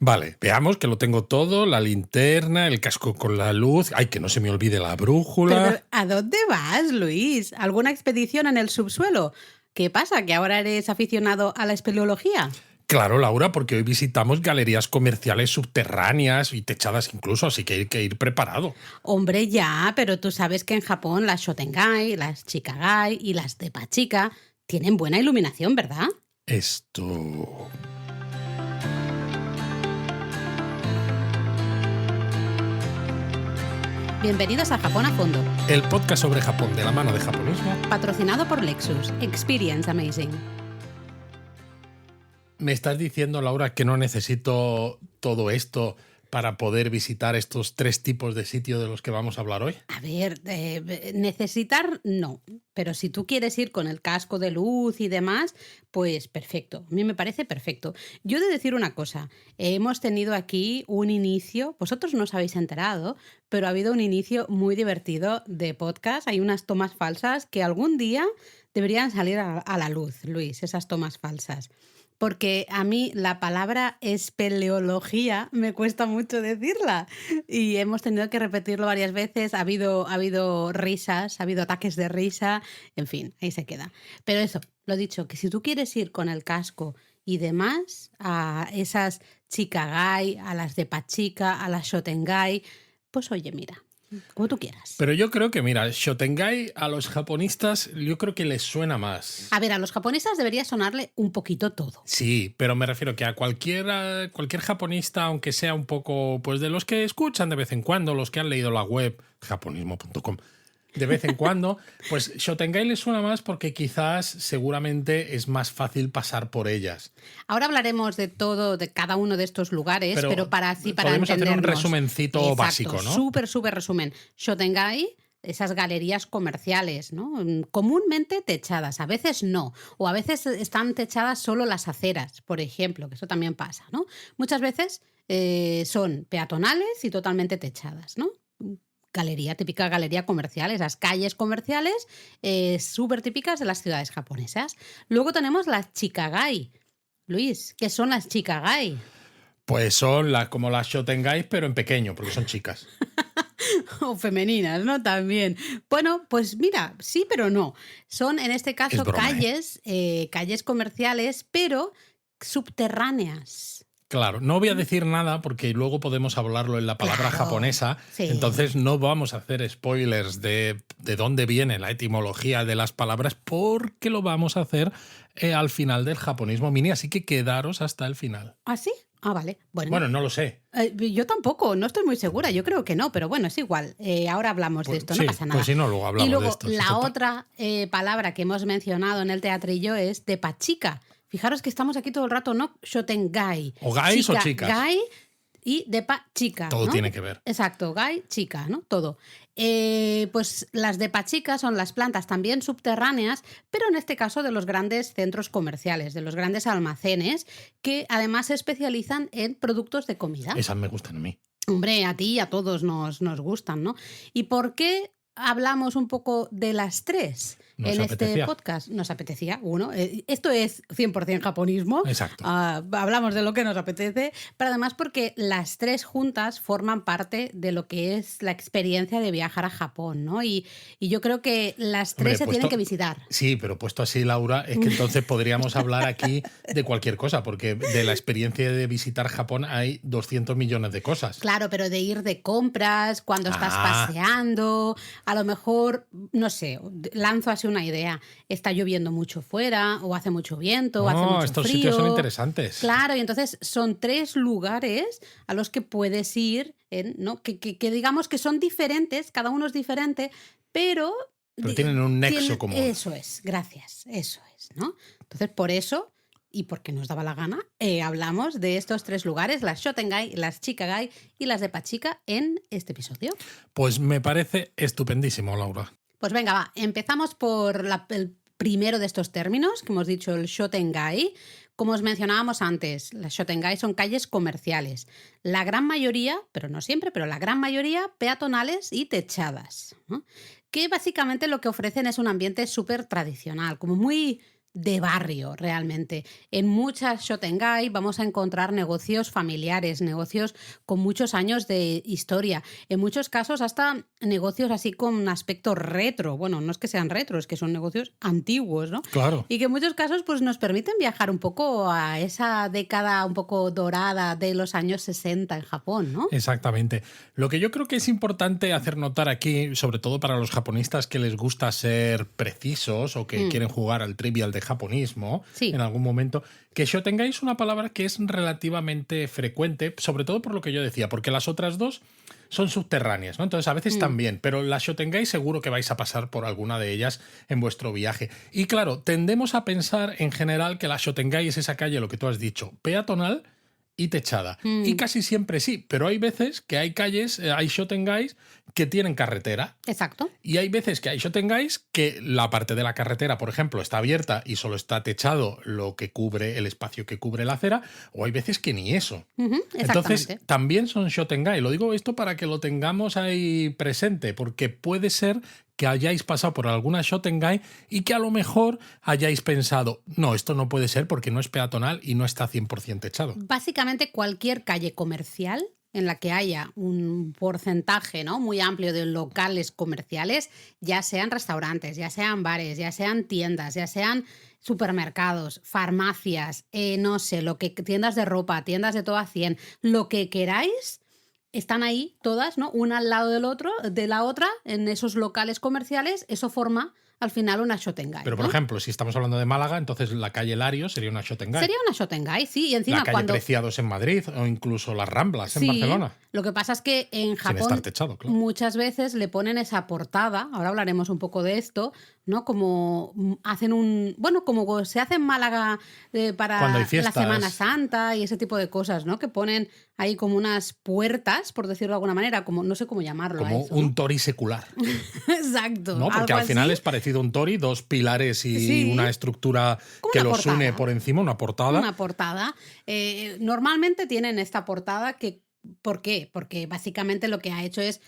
Vale, veamos que lo tengo todo, la linterna, el casco con la luz, ay, que no se me olvide la brújula. Pero, ¿a dónde vas, Luis? ¿Alguna expedición en el subsuelo? ¿Qué pasa? ¿Que ahora eres aficionado a la espeleología? Claro, Laura, porque hoy visitamos galerías comerciales subterráneas y techadas incluso, así que hay que ir preparado. Hombre, ya, pero tú sabes que en Japón las Shotengai, las Chikagai y las Depachika tienen buena iluminación, ¿verdad? Esto... Bienvenidos a Japón a Fondo, El podcast sobre Japón de la mano de Japonismo. patrocinado por Lexus. Experience Amazing. ¿Me estás diciendo, Laura, que no necesito todo esto para poder visitar estos 3 tipos de sitios de los que vamos a hablar hoy? A ver, necesitar no, pero si tú quieres ir con el casco de luz y demás, pues perfecto, a mí me parece perfecto. Yo he de decir una cosa, hemos tenido aquí un inicio, vosotros no os habéis enterado, pero ha habido un inicio muy divertido de podcast, hay unas tomas falsas que algún día deberían salir a la luz, Luis, esas tomas falsas. Porque a mí la palabra espeleología me cuesta mucho decirla y hemos tenido que repetirlo varias veces, ha habido risas, ha habido ataques de risa, en fin, ahí se queda. Pero eso, lo dicho, que si tú quieres ir con el casco y demás a esas Chikagai, a las Depachika, a las Shotengai, pues oye, mira, como tú quieras. Pero yo creo que, mira, Shotengai a los japonistas yo creo que les suena más. A ver, a los japoneses debería sonarle un poquito todo. Sí, pero me refiero que a cualquier japonista, aunque sea un poco, pues de los que escuchan de vez en cuando, los que han leído la web, japonismo.com, de vez en cuando, pues Shotengai les suena más porque quizás seguramente es más fácil pasar por ellas. Ahora hablaremos de todo, de cada uno de estos lugares, pero para podemos hacer un entendernos. resumencito Exacto, básico, ¿no? Súper resumen. Shotengai, esas galerías comerciales, ¿no? Comúnmente techadas, a veces no, o a veces están techadas solo las aceras, por ejemplo, que eso también pasa, ¿no? Muchas veces son peatonales y totalmente techadas, ¿no? Típica galería comercial, esas calles comerciales súper típicas de las ciudades japonesas. Luego tenemos las Chikagai. Luis, ¿qué son las Chikagai? Pues son como las Shotengai, pero en pequeño, porque son chicas. O femeninas, ¿no? También. Bueno, pues mira, sí, pero no. Son en este caso Es broma, calles comerciales, pero subterráneas. Claro, no voy a decir nada porque luego podemos hablarlo en la palabra Claro, japonesa, sí. entonces no vamos a hacer spoilers de dónde viene la etimología de las palabras porque lo vamos a hacer al final del japonismo mini, así que quedaros hasta el final. ¿Ah, sí? Ah, vale. Bueno, no lo sé. Yo tampoco, no estoy muy segura, yo creo que no, pero bueno, es igual. Ahora hablamos de esto, sí, no pasa nada. Pues si no, luego hablamos y luego, de esto. la otra palabra que hemos mencionado en el teatrillo es Depachika. Fijaros que estamos aquí todo el rato, ¿no? Shotengai. O gais o chicas. Gai y Depachika. Todo ¿no? tiene que ver. Exacto, gai, chica, ¿no? Todo. Pues las Depachika son las plantas también subterráneas, pero en este caso de los grandes centros comerciales, de los grandes almacenes, que además se especializan en productos de comida. Esas me gustan a mí. Hombre, a ti y a todos nos gustan, ¿no? ¿Y por qué hablamos un poco de las tres este podcast? Nos apetecía, uno. Esto es 100% japonismo. Exacto. Hablamos de lo que nos apetece, pero además porque las tres juntas forman parte de lo que es la experiencia de viajar a Japón, ¿no? Y yo creo que las tres se tienen que visitar. Sí, pero puesto así, Laura, es que entonces podríamos hablar aquí de cualquier cosa, porque de la experiencia de visitar Japón hay 200 millones de cosas. Claro, pero de ir de compras, cuando estás paseando, a lo mejor, no sé, lanzo así una idea, está lloviendo mucho fuera, o hace mucho viento, o hace mucho estos frío. Sitios son interesantes. Claro, y entonces son 3 lugares a los que puedes ir, ¿no? Que digamos que son diferentes, cada uno es diferente, pero tienen un nexo común. Eso es, gracias, eso es, ¿no? Entonces, por eso, y porque nos daba la gana, hablamos de estos 3 lugares, las Shotengai, las Chikagai y las Depachika en este episodio. Pues me parece estupendísimo, Laura. Pues venga, va, empezamos por el primero de estos términos, que hemos dicho, el Shotengai. Como os mencionábamos antes, las Shotengai son calles comerciales. La gran mayoría, pero no siempre, pero la gran mayoría peatonales y techadas, ¿no? Que básicamente lo que ofrecen es un ambiente súper tradicional, como muy de barrio, realmente. En muchas Shotengai vamos a encontrar negocios familiares, negocios con muchos años de historia. En muchos casos hasta negocios así con aspecto retro. Bueno, no es que sean retro, es que son negocios antiguos, ¿no? Claro. Y que en muchos casos pues, nos permiten viajar un poco a esa década un poco dorada de los años 60 en Japón, ¿no? Exactamente. Lo que yo creo que es importante hacer notar aquí, sobre todo para los japonistas que les gusta ser precisos o que quieren jugar al trivial de japonismo Sí. en algún momento, que shotengai es una palabra que es relativamente frecuente, sobre todo por lo que yo decía, porque las otras dos son subterráneas, ¿no? Entonces a veces también, pero la shotengai seguro que vais a pasar por alguna de ellas en vuestro viaje. Y claro, tendemos a pensar en general que la shotengai es esa calle, lo que tú has dicho, peatonal y techada. Y casi siempre sí, pero hay veces que hay calles, hay shotengais que tienen carretera. Exacto. Y hay veces que hay shotengais que la parte de la carretera, por ejemplo, está abierta y solo está techado lo que cubre el espacio que cubre la acera, o hay veces que ni eso. Entonces, Exactamente. también son shotengai. Lo digo esto para que lo tengamos ahí presente, porque puede ser que hayáis pasado por alguna shotengai y que a lo mejor hayáis pensado, no, esto no puede ser porque no es peatonal y no está 100% techado. Básicamente cualquier calle comercial en la que haya un porcentaje, ¿no?, muy amplio de locales comerciales, ya sean restaurantes, ya sean bares, ya sean tiendas, ya sean supermercados, farmacias, no sé, tiendas de ropa, tiendas de todo a 100, lo que queráis, están ahí todas, ¿no?, una al lado de la otra, en esos locales comerciales. Eso forma al final una shotengai. Pero, por ¿no? ejemplo, si estamos hablando de Málaga, entonces la calle Larios sería una shotengai. Sería una shotengai, sí. Y encima La calle cuando... Preciados en Madrid o incluso las Ramblas en Sí, Barcelona. lo que pasa es que en Sin Japón estar techado, claro. muchas veces le ponen esa portada, ahora hablaremos un poco de esto, ¿no? Como hacen como se hace en Málaga para Cuando hay la fiestas. Semana Santa y ese tipo de cosas, ¿no? Que ponen ahí como unas puertas, por decirlo de alguna manera, como no sé cómo llamarlo. Como a eso, un ¿no? tori secular. Exacto. ¿No? Porque algo al final así. es parecido a un tori, dos pilares y Sí. una estructura Como que una los portada. une por encima, una portada. Una portada. Normalmente tienen esta portada que... ¿Por qué? Porque básicamente lo que ha hecho es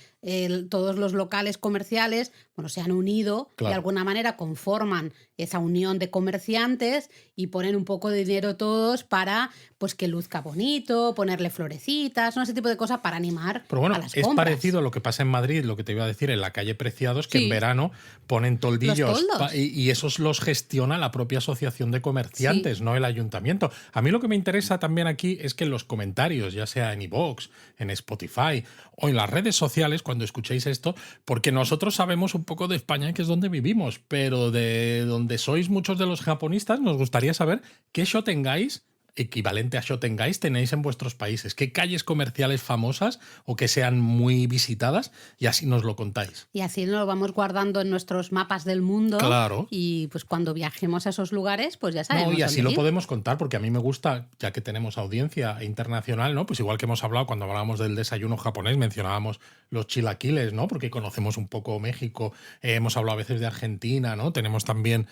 todos los locales comerciales, bueno, se han unido, Claro. de alguna manera conforman esa unión de comerciantes y ponen un poco de dinero todos para pues que luzca bonito, ponerle florecitas, ¿no? Ese tipo de cosas para animar Pero bueno, a las es compras. parecido a lo que pasa en Madrid, lo que te iba a decir, en la calle Preciados, que Sí. en verano ponen toldillos Los toldos. y esos los gestiona la propia asociación de comerciantes, no el ayuntamiento. A mí lo que me interesa también aquí es que en los comentarios, ya sea en iVoox, en Spotify o en las redes sociales, cuando escuchéis esto, porque nosotros sabemos un poco de España, que es donde vivimos, pero de donde sois muchos de los japonistas, nos gustaría saber qué shotengais equivalente a shotengais tenéis en vuestros países. ¿Qué calles comerciales famosas o que sean muy visitadas? Y así nos lo contáis. Y así lo vamos guardando en nuestros mapas del mundo. Claro. Y pues cuando viajemos a esos lugares, pues ya sabemos. No, y así dónde lo ir. podemos contar, porque a mí me gusta, ya que tenemos audiencia internacional, ¿no? Pues igual que hemos hablado cuando hablábamos del desayuno japonés, mencionábamos los chilaquiles, ¿no? Porque conocemos un poco México, hemos hablado a veces de Argentina, ¿no? Tenemos también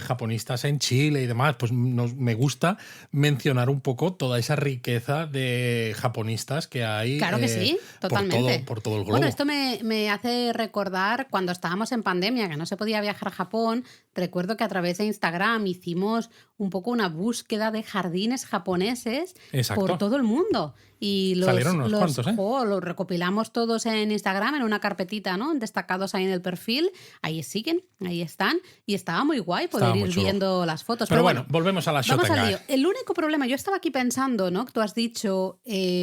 japonistas en Chile y demás. Pues me gusta mencionar un poco toda esa riqueza de japonistas que hay. Claro que sí, totalmente. Por todo el globo. Bueno, esto me hace recordar cuando estábamos en pandemia, que no se podía viajar a Japón. Recuerdo que a través de Instagram hicimos un poco una búsqueda de jardines japoneses Exacto. por todo el mundo. Y Salieron unos cuantos, ¿eh? los recopilamos todos en Instagram, en una carpetita, ¿no? Destacados ahí en el perfil. Ahí siguen, ahí están. Y estaba muy guay poder Estaba muy ir chulo. viendo las fotos. Pero bueno, volvemos a la Vamos al shotengai. lío. El único problema, yo estaba aquí pensando, ¿no? Tú has dicho,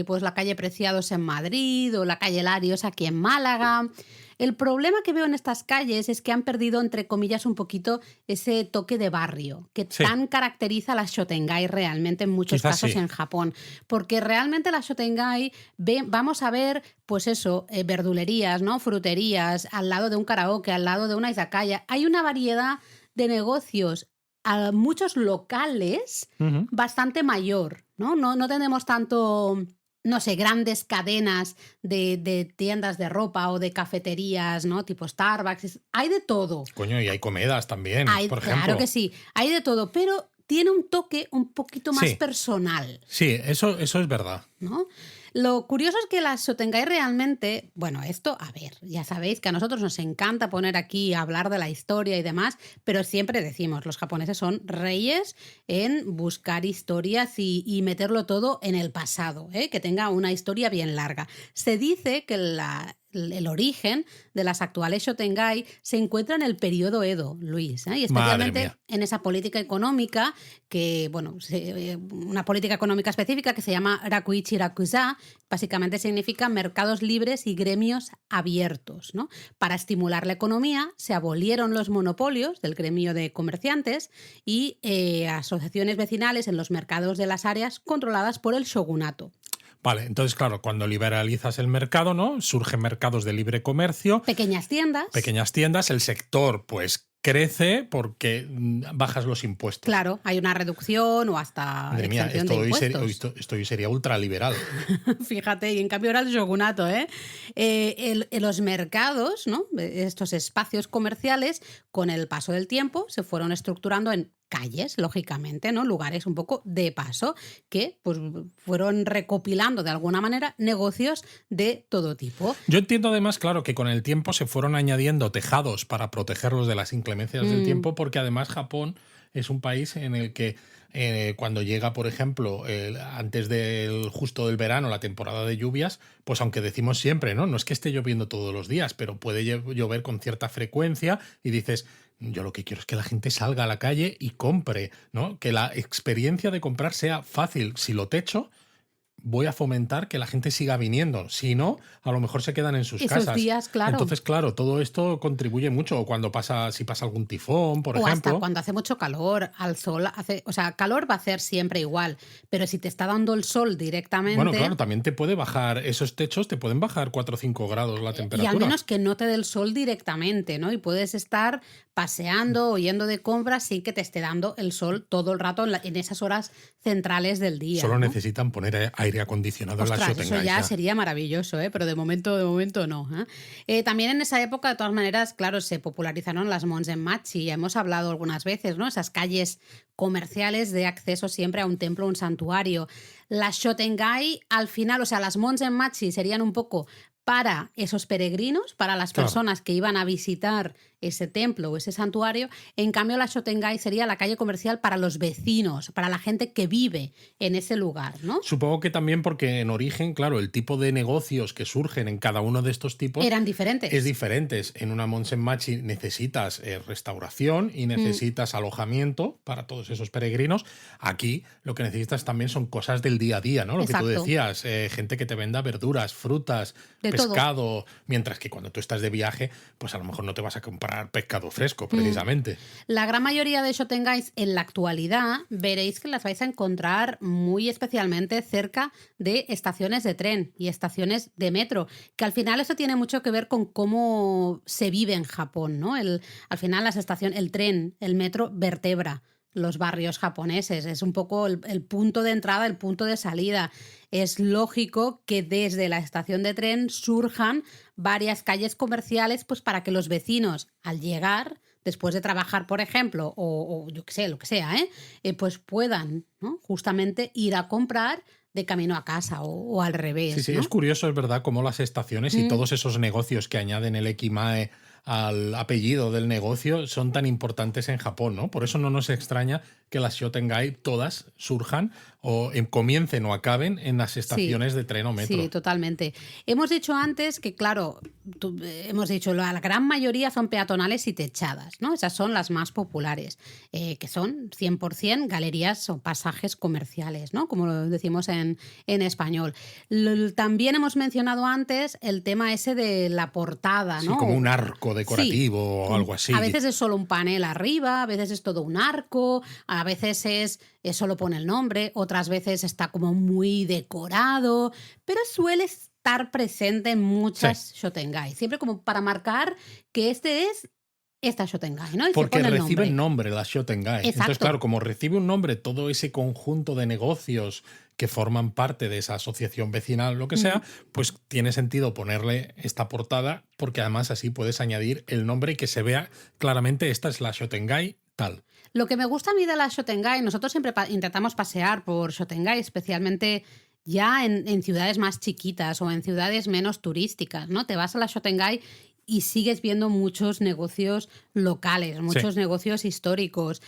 pues la calle Preciados en Madrid o la calle Larios aquí en Málaga. El problema que veo en estas calles es que han perdido, entre comillas, un poquito ese toque de barrio que Sí. tan caracteriza a las shotengai realmente en muchos Quizás casos sí. en Japón. Porque realmente las shotengai vamos a ver, pues eso, verdulerías, ¿no? Fruterías, al lado de un karaoke, al lado de una izakaya. Hay una variedad de negocios a muchos locales Ujú. bastante mayor, ¿no? No tenemos tanto, no sé, grandes cadenas de tiendas de ropa o de cafeterías, ¿no? Tipo Starbucks. Hay de todo. Coño, y hay comidas también, por ejemplo. Claro que sí, hay de todo, pero tiene un toque un poquito más Sí. personal. Sí, eso es verdad. ¿no? Lo curioso es que las Shotengai realmente, bueno, esto, a ver, ya sabéis que a nosotros nos encanta poner aquí a hablar de la historia y demás, pero siempre decimos, los japoneses son reyes en buscar historias y meterlo todo en el pasado, ¿eh? Que tenga una historia bien larga. Se dice que el origen de las actuales Shotengai se encuentra en el periodo Edo, Luis, ¿eh? Y especialmente en esa política económica que, bueno, una política económica específica que se llama Rakuichi Rakuza, básicamente significa mercados libres y gremios abiertos, ¿no? Para estimular la economía se abolieron los monopolios del gremio de comerciantes y asociaciones vecinales en los mercados de las áreas controladas por el shogunato. Vale, entonces, claro, cuando liberalizas el mercado, ¿no? Surgen mercados de libre comercio. Pequeñas tiendas. Pequeñas tiendas, el sector, pues, crece porque bajas los impuestos. Claro, hay una reducción o hasta Madre mía, exención de impuestos. esto hoy sería ultraliberal. Fíjate, y en cambio era el shogunato, ¿eh? En los mercados, ¿no? Estos espacios comerciales, con el paso del tiempo, se fueron estructurando en calles, lógicamente, ¿no? Lugares un poco de paso que pues, fueron recopilando de alguna manera negocios de todo tipo. Yo entiendo además, claro, que con el tiempo se fueron añadiendo tejados para protegerlos de las inclemencias del tiempo, porque además Japón es un país en el que cuando llega, por ejemplo, antes justo del verano, la temporada de lluvias, pues aunque decimos siempre, ¿no? No es que esté lloviendo todos los días, pero puede llover con cierta frecuencia y dices, yo lo que quiero es que la gente salga a la calle y compre, ¿no? Que la experiencia de comprar sea fácil. Si lo techo, voy a fomentar que la gente siga viniendo. Si no, a lo mejor se quedan en sus Esos casas. días, claro. Entonces, claro, todo esto contribuye mucho. O cuando si pasa algún tifón, por ejemplo. O hasta cuando hace mucho calor, al sol, o sea, calor va a hacer siempre igual, pero si te está dando el sol directamente... Bueno, claro, también te puede bajar, esos techos te pueden bajar 4 o 5 grados la temperatura. Y al menos que no te dé el sol directamente, ¿no? Y puedes estar paseando o yendo de compras sin que te esté dando el sol todo el rato en esas horas centrales del día. Solo ¿no? necesitan poner aire acondicionado. Ostras, en las eso ya sería maravilloso, ¿eh? Pero de momento no. También en esa época, de todas maneras, claro, se popularizaron las monzenmachi. Ya hemos hablado algunas veces, ¿no? Esas calles comerciales de acceso siempre a un templo, un santuario. Las Shotengai, al final, o sea, las monzenmachi serían un poco para esos peregrinos, para las personas que iban a visitar ese templo o ese santuario. En cambio, la Shotengai sería la calle comercial para los vecinos, para la gente que vive en ese lugar, ¿no? Supongo que también porque en origen, claro, el tipo de negocios que surgen en cada uno de estos tipos eran diferentes. Es diferentes. En una monzenmachi necesitas restauración y necesitas alojamiento para todos esos peregrinos. Aquí lo que necesitas también son cosas del día a día, ¿no? Lo Exacto. que tú decías, gente que te venda verduras, frutas, pescado, todo. Mientras que cuando tú estás de viaje, pues a lo mejor no te vas a comprar pescado fresco, precisamente. La gran mayoría de Shotengais en la actualidad veréis que las vais a encontrar muy especialmente cerca de estaciones de tren y estaciones de metro, que al final eso tiene mucho que ver con cómo se vive en Japón, ¿no? Al final el tren, el metro vertebra los barrios japoneses, es un poco el punto de entrada, el punto de salida. Es lógico que desde la estación de tren surjan varias calles comerciales, pues para que los vecinos, al llegar, después de trabajar, por ejemplo, o yo qué sé, lo que sea, pues puedan, ¿no? Justamente ir a comprar de camino a casa o al revés. Sí, ¿no? Es curioso, es verdad, cómo las estaciones y todos esos negocios que añaden el ekimae al apellido del negocio son tan importantes en Japón, ¿no? Por eso no nos extraña que las Shotengai todas surjan o comiencen o acaben en las estaciones de tren o metro. Sí, totalmente. Hemos dicho antes que, claro, hemos dicho la gran mayoría son peatonales y techadas, ¿no? Esas son las más populares, que son 100% galerías o pasajes comerciales, ¿no? Como lo decimos en español. También hemos mencionado antes el tema ese de la portada, ¿no? Sí, como un arco decorativo o algo así. A veces es solo un panel arriba, a veces es todo un arco, a veces es solo pone el nombre, otras veces está como muy decorado, pero suele estar presente en muchas Shotengai, siempre como para marcar que esta Shotengai, ¿no? Y porque se pone recibe el nombre la Shotengai. Exacto. Entonces, claro, como recibe un nombre todo ese conjunto de negocios que forman parte de esa asociación vecinal, lo que sea, pues tiene sentido ponerle esta portada, porque además así puedes añadir el nombre y que se vea claramente esta es la Shotengai tal. Lo que me gusta a mí de la Shotengai, nosotros siempre intentamos pasear por Shotengai, especialmente ya en ciudades más chiquitas o en ciudades menos turísticas, ¿no? Te vas a la Shotengai y sigues viendo muchos negocios locales, muchos negocios históricos.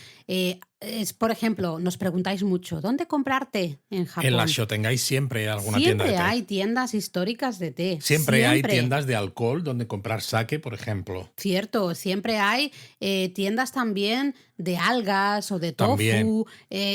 Por ejemplo, nos preguntáis mucho, ¿dónde comprar té en Japón? En la Shotengai siempre hay alguna Siempre tienda de té. hay tiendas históricas de té. Siempre hay tiendas de alcohol donde comprar sake, por ejemplo. Cierto, siempre hay tiendas también de algas o de tofu.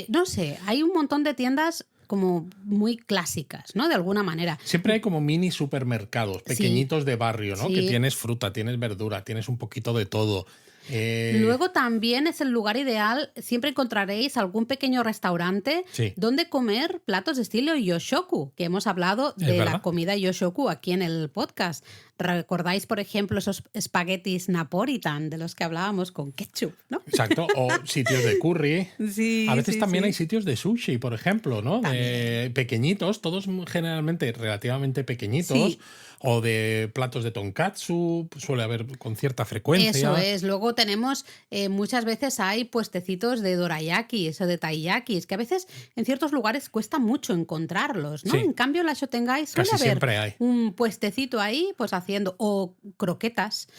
No sé, hay un montón de tiendas como muy clásicas, ¿no? De alguna manera. Siempre hay como mini supermercados pequeñitos de barrio, ¿no? Sí. Que tienes fruta, tienes verdura, tienes un poquito de todo. Luego también es el lugar ideal, siempre encontraréis algún pequeño restaurante donde comer platos de estilo Yoshoku, que hemos hablado de la comida Yoshoku aquí en el podcast. ¿Recordáis, por ejemplo, esos espaguetis napolitan de los que hablábamos con ketchup, ¿no? Exacto, o sitios de curry. Sí, a veces también hay sitios de sushi, por ejemplo, ¿no? Pequeñitos, todos generalmente relativamente pequeñitos, o de platos de tonkatsu, suele haber con cierta frecuencia. Eso es. Luego tenemos, muchas veces hay puestecitos de dorayakis o de taiyakis, que a veces en ciertos lugares cuesta mucho encontrarlos, ¿no? En cambio, en la Shotengai suele haber un puestecito ahí, pues haciendo, o croquetas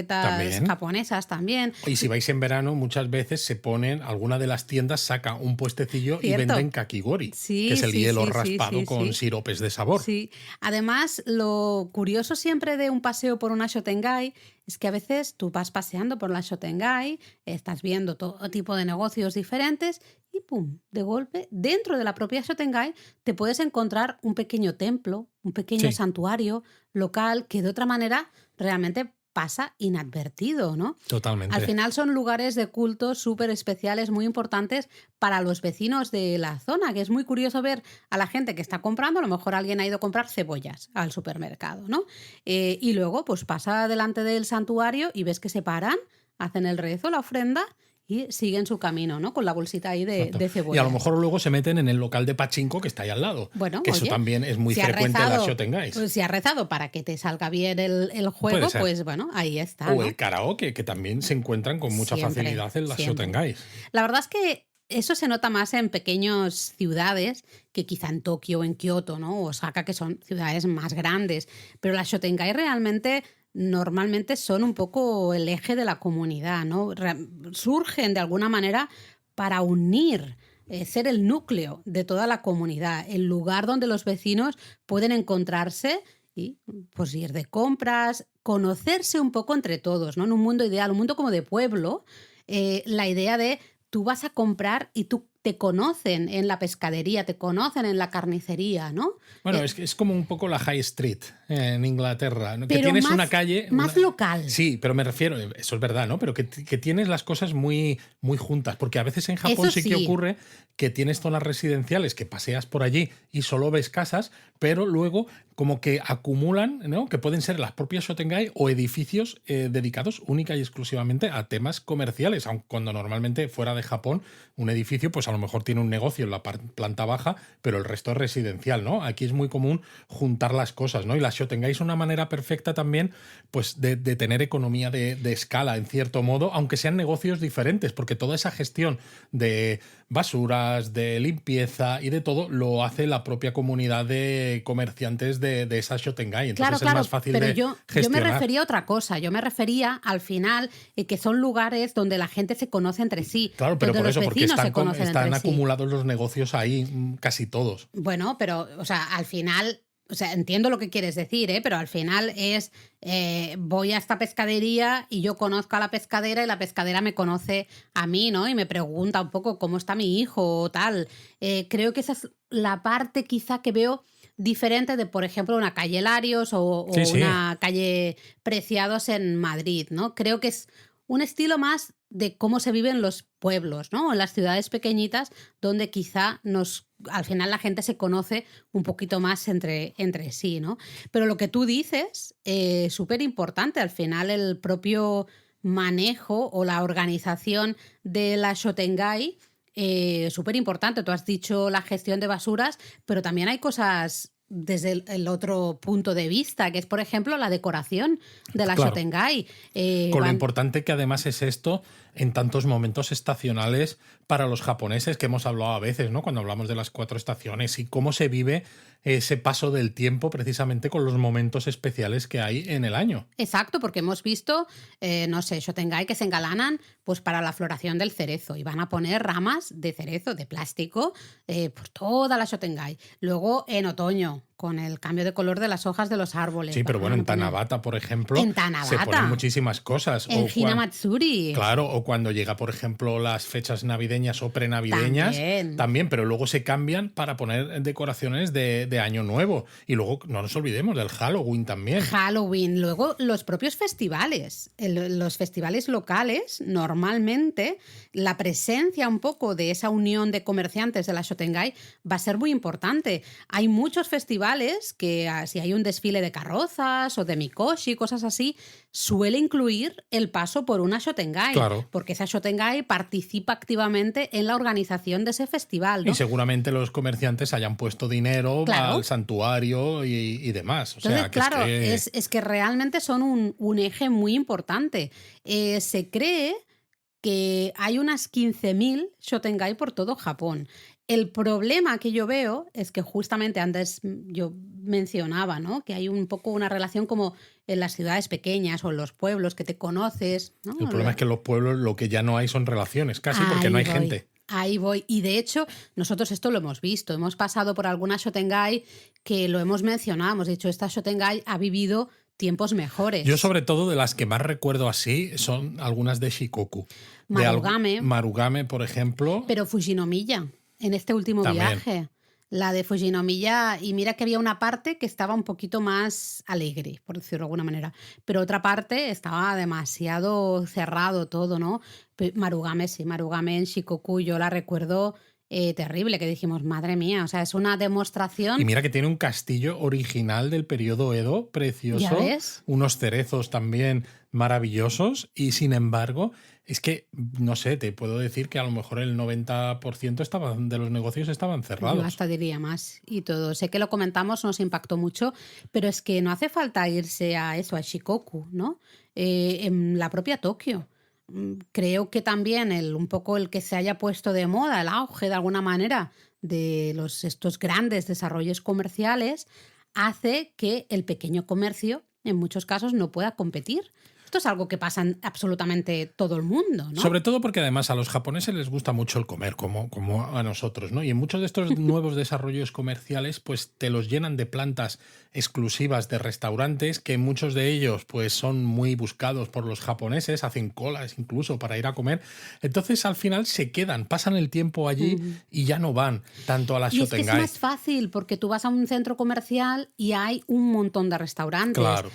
también. japonesas también. Y si vais en verano, muchas veces se ponen, alguna de las tiendas saca un puestecillo y venden kakigori, que es el hielo raspado con siropes de sabor. Sí. Además, lo curioso siempre de un paseo por una Shotengai es que a veces tú vas paseando por la Shotengai, estás viendo todo tipo de negocios diferentes y ¡pum! De golpe, dentro de la propia Shotengai te puedes encontrar un pequeño templo, un pequeño santuario local que de otra manera realmente pasa inadvertido, ¿no? Totalmente. Al final son lugares de culto súper especiales, muy importantes para los vecinos de la zona, que es muy curioso ver a la gente que está comprando, a lo mejor alguien ha ido a comprar cebollas al supermercado, ¿no? Y luego pues pasa delante del santuario y ves que se paran, hacen el rezo, la ofrenda y siguen su camino, ¿no? Con la bolsita ahí de cebollas. Y a lo mejor luego se meten en el local de pachinko que está ahí al lado. Bueno, que eso también es muy frecuente en las Shotengais. Pues si has rezado para que te salga bien el juego, pues bueno, ahí está. O el karaoke, que también se encuentran con mucha facilidad en las Shotengais. La verdad es que eso se nota más en pequeñas ciudades que quizá en Tokio o en Kioto, ¿no? O Osaka, que son ciudades más grandes. Pero las Shotengai realmente normalmente son un poco el eje de la comunidad, ¿no? Surgen de alguna manera para unir, ser el núcleo de toda la comunidad, el lugar donde los vecinos pueden encontrarse y pues ir de compras, conocerse un poco entre todos, ¿no? En un mundo ideal, un mundo como de pueblo, la idea de tú vas a comprar y tú te conocen en la pescadería, te conocen en la carnicería, ¿no? Bueno, es como un poco la High Street en Inglaterra, ¿no? Pero que tienes más, una calle... Más local. Sí, pero me refiero, eso es verdad, ¿no? Pero que tienes las cosas muy, muy juntas, porque a veces en Japón sí que ocurre que tienes zonas residenciales que paseas por allí y solo ves casas, pero luego como que acumulan, ¿no? Que pueden ser las propias Shotengai o edificios dedicados única y exclusivamente a temas comerciales, aun cuando normalmente fuera de Japón un edificio pues a lo mejor tiene un negocio en la planta baja, pero el resto es residencial, ¿no? Aquí es muy común juntar las cosas, ¿no? Y las Shotengai es una manera perfecta también pues de tener economía de escala, en cierto modo, aunque sean negocios diferentes, porque toda esa gestión de basuras, de limpieza y de todo lo hace la propia comunidad de comerciantes de esa Shotengai. Entonces es más fácil de gestionar. Yo me refería a otra cosa. Yo me refería al final que son lugares donde la gente se conoce entre sí. Claro, pero por eso, porque están sí. acumulados los negocios ahí casi todos. Bueno, pero, o sea, al final... O sea, entiendo lo que quieres decir, pero al final es voy a esta pescadería y yo conozco a la pescadera y la pescadera me conoce a mí, ¿no? Y me pregunta un poco cómo está mi hijo o tal. Creo que esa es la parte quizá que veo diferente de, por ejemplo, una calle Larios o una calle Preciados en Madrid, ¿no? Creo que es un estilo más de cómo se viven los pueblos, ¿no? En las ciudades pequeñitas donde quizá al final la gente se conoce un poquito más entre sí, ¿no? Pero lo que tú dices es súper importante. Al final el propio manejo o la organización de la Shotengai es súper importante. Tú has dicho la gestión de basuras, pero también hay cosas desde el otro punto de vista, que es, por ejemplo, la decoración de la Shotengai. Con lo importante que además es esto en tantos momentos estacionales para los japoneses, que hemos hablado a veces, ¿no? Cuando hablamos de las 4 estaciones y cómo se vive ese paso del tiempo precisamente con los momentos especiales que hay en el año. Exacto, porque hemos visto, no sé, Shotengai que se engalanan pues para la floración del cerezo y van a poner ramas de cerezo, de plástico, por toda la Shotengai. Luego en otoño, con el cambio de color de las hojas de los árboles. Sí, pero bueno, en Tanabata, por ejemplo, En Tanabata. se ponen muchísimas cosas. En Hinamatsuri. Claro, o cuando llega, por ejemplo, las fechas navideñas o prenavideñas, también, pero luego se cambian para poner decoraciones de Año Nuevo. Y luego, no nos olvidemos del Halloween también. Halloween, luego los propios festivales. Los festivales locales, normalmente, la presencia un poco de esa unión de comerciantes de la Shotengai va a ser muy importante. Hay muchos festivales que si hay un desfile de carrozas o de mikoshi, cosas así, suele incluir el paso por una Shotengai. Claro. Porque esa Shotengai participa activamente en la organización de ese festival, ¿no? Y seguramente los comerciantes hayan puesto dinero al santuario y demás. O Entonces, sea, que claro, es que realmente son un eje muy importante. Se cree que hay unas 15.000 Shotengai por todo Japón. El problema que yo veo es que justamente antes yo mencionaba, ¿no?, que hay un poco una relación como en las ciudades pequeñas o en los pueblos que te conoces, ¿no? El problema es que en los pueblos lo que ya no hay son relaciones, casi, porque no hay gente. Ahí voy. Y de hecho, nosotros esto lo hemos visto. Hemos pasado por alguna Shotengai que lo hemos mencionado. Hemos dicho, esta Shotengai ha vivido tiempos mejores. Yo, sobre todo, de las que más recuerdo así son algunas de Shikoku. Marugame. Marugame, por ejemplo. Pero Fujinomiya, en este último viaje. La de Fujinomiya, y mira que había una parte que estaba un poquito más alegre, por decirlo de alguna manera, pero otra parte estaba demasiado cerrado todo, ¿no? Marugame, sí, Marugame en Shikoku, yo la recuerdo terrible, que dijimos, madre mía, o sea, es una demostración. Y mira que tiene un castillo original del periodo Edo, precioso. ¿Ya ves? Unos cerezos también maravillosos, y sin embargo, es que, no sé, te puedo decir que a lo mejor el 90% de los negocios estaban cerrados. Yo hasta diría más y todo. Sé que lo comentamos, nos impactó mucho, pero es que no hace falta irse a eso, a Shikoku, ¿no? En la propia Tokio. Creo que también un poco el que se haya puesto de moda, el auge de alguna manera de estos grandes desarrollos comerciales, hace que el pequeño comercio en muchos casos no pueda competir. Esto es algo que pasa en absolutamente todo el mundo, ¿no? Sobre todo porque además a los japoneses les gusta mucho el comer, como a nosotros, ¿no? Y en muchos de estos nuevos desarrollos comerciales, pues te los llenan de plantas exclusivas de restaurantes, que muchos de ellos pues son muy buscados por los japoneses, hacen colas incluso para ir a comer. Entonces al final se quedan, pasan el tiempo allí y ya no van tanto a la Shotengai. Y es que es más fácil porque tú vas a un centro comercial y hay un montón de restaurantes. Claro.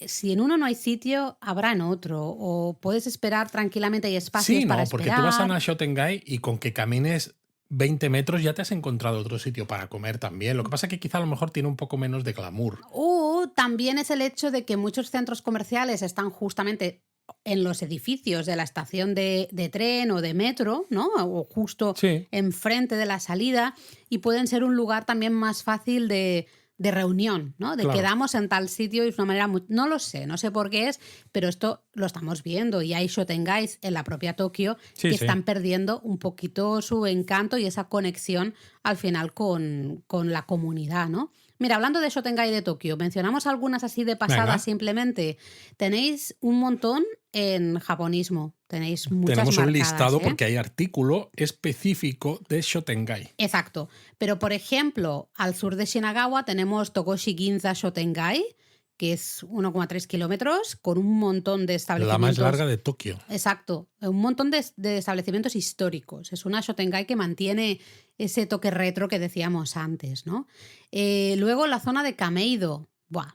Si en uno no hay sitio, habrá en otro. O puedes esperar tranquilamente, hay espacios para esperar. Sí, no, porque tú vas a una Shotengai y con que camines 20 metros ya te has encontrado otro sitio para comer también. Lo que pasa es que quizá a lo mejor tiene un poco menos de glamour. O también es el hecho de que muchos centros comerciales están justamente en los edificios de la estación de tren o de metro, ¿no? O justo enfrente de la salida, y pueden ser un lugar también más fácil de reunión, ¿no? De quedamos en tal sitio y es una manera no lo sé, no sé por qué es, pero esto lo estamos viendo y hay Shotengais en la propia Tokio que están perdiendo un poquito su encanto y esa conexión al final con la comunidad, ¿no? Mira, hablando de Shotengai de Tokio, mencionamos algunas así de pasada simplemente. Tenéis un montón en japonismo. Tenéis muchas Tenemos marcadas, un listado porque hay artículo específico de Shotengai. Exacto. Pero, por ejemplo, al sur de Shinagawa tenemos Togoshi Ginza Shotengai, que es 1,3 kilómetros, con un montón de establecimientos. La más larga de Tokio. Exacto. Un montón de establecimientos históricos. Es una Shotengai que mantiene ese toque retro que decíamos antes, ¿no? Luego la zona de Kameido.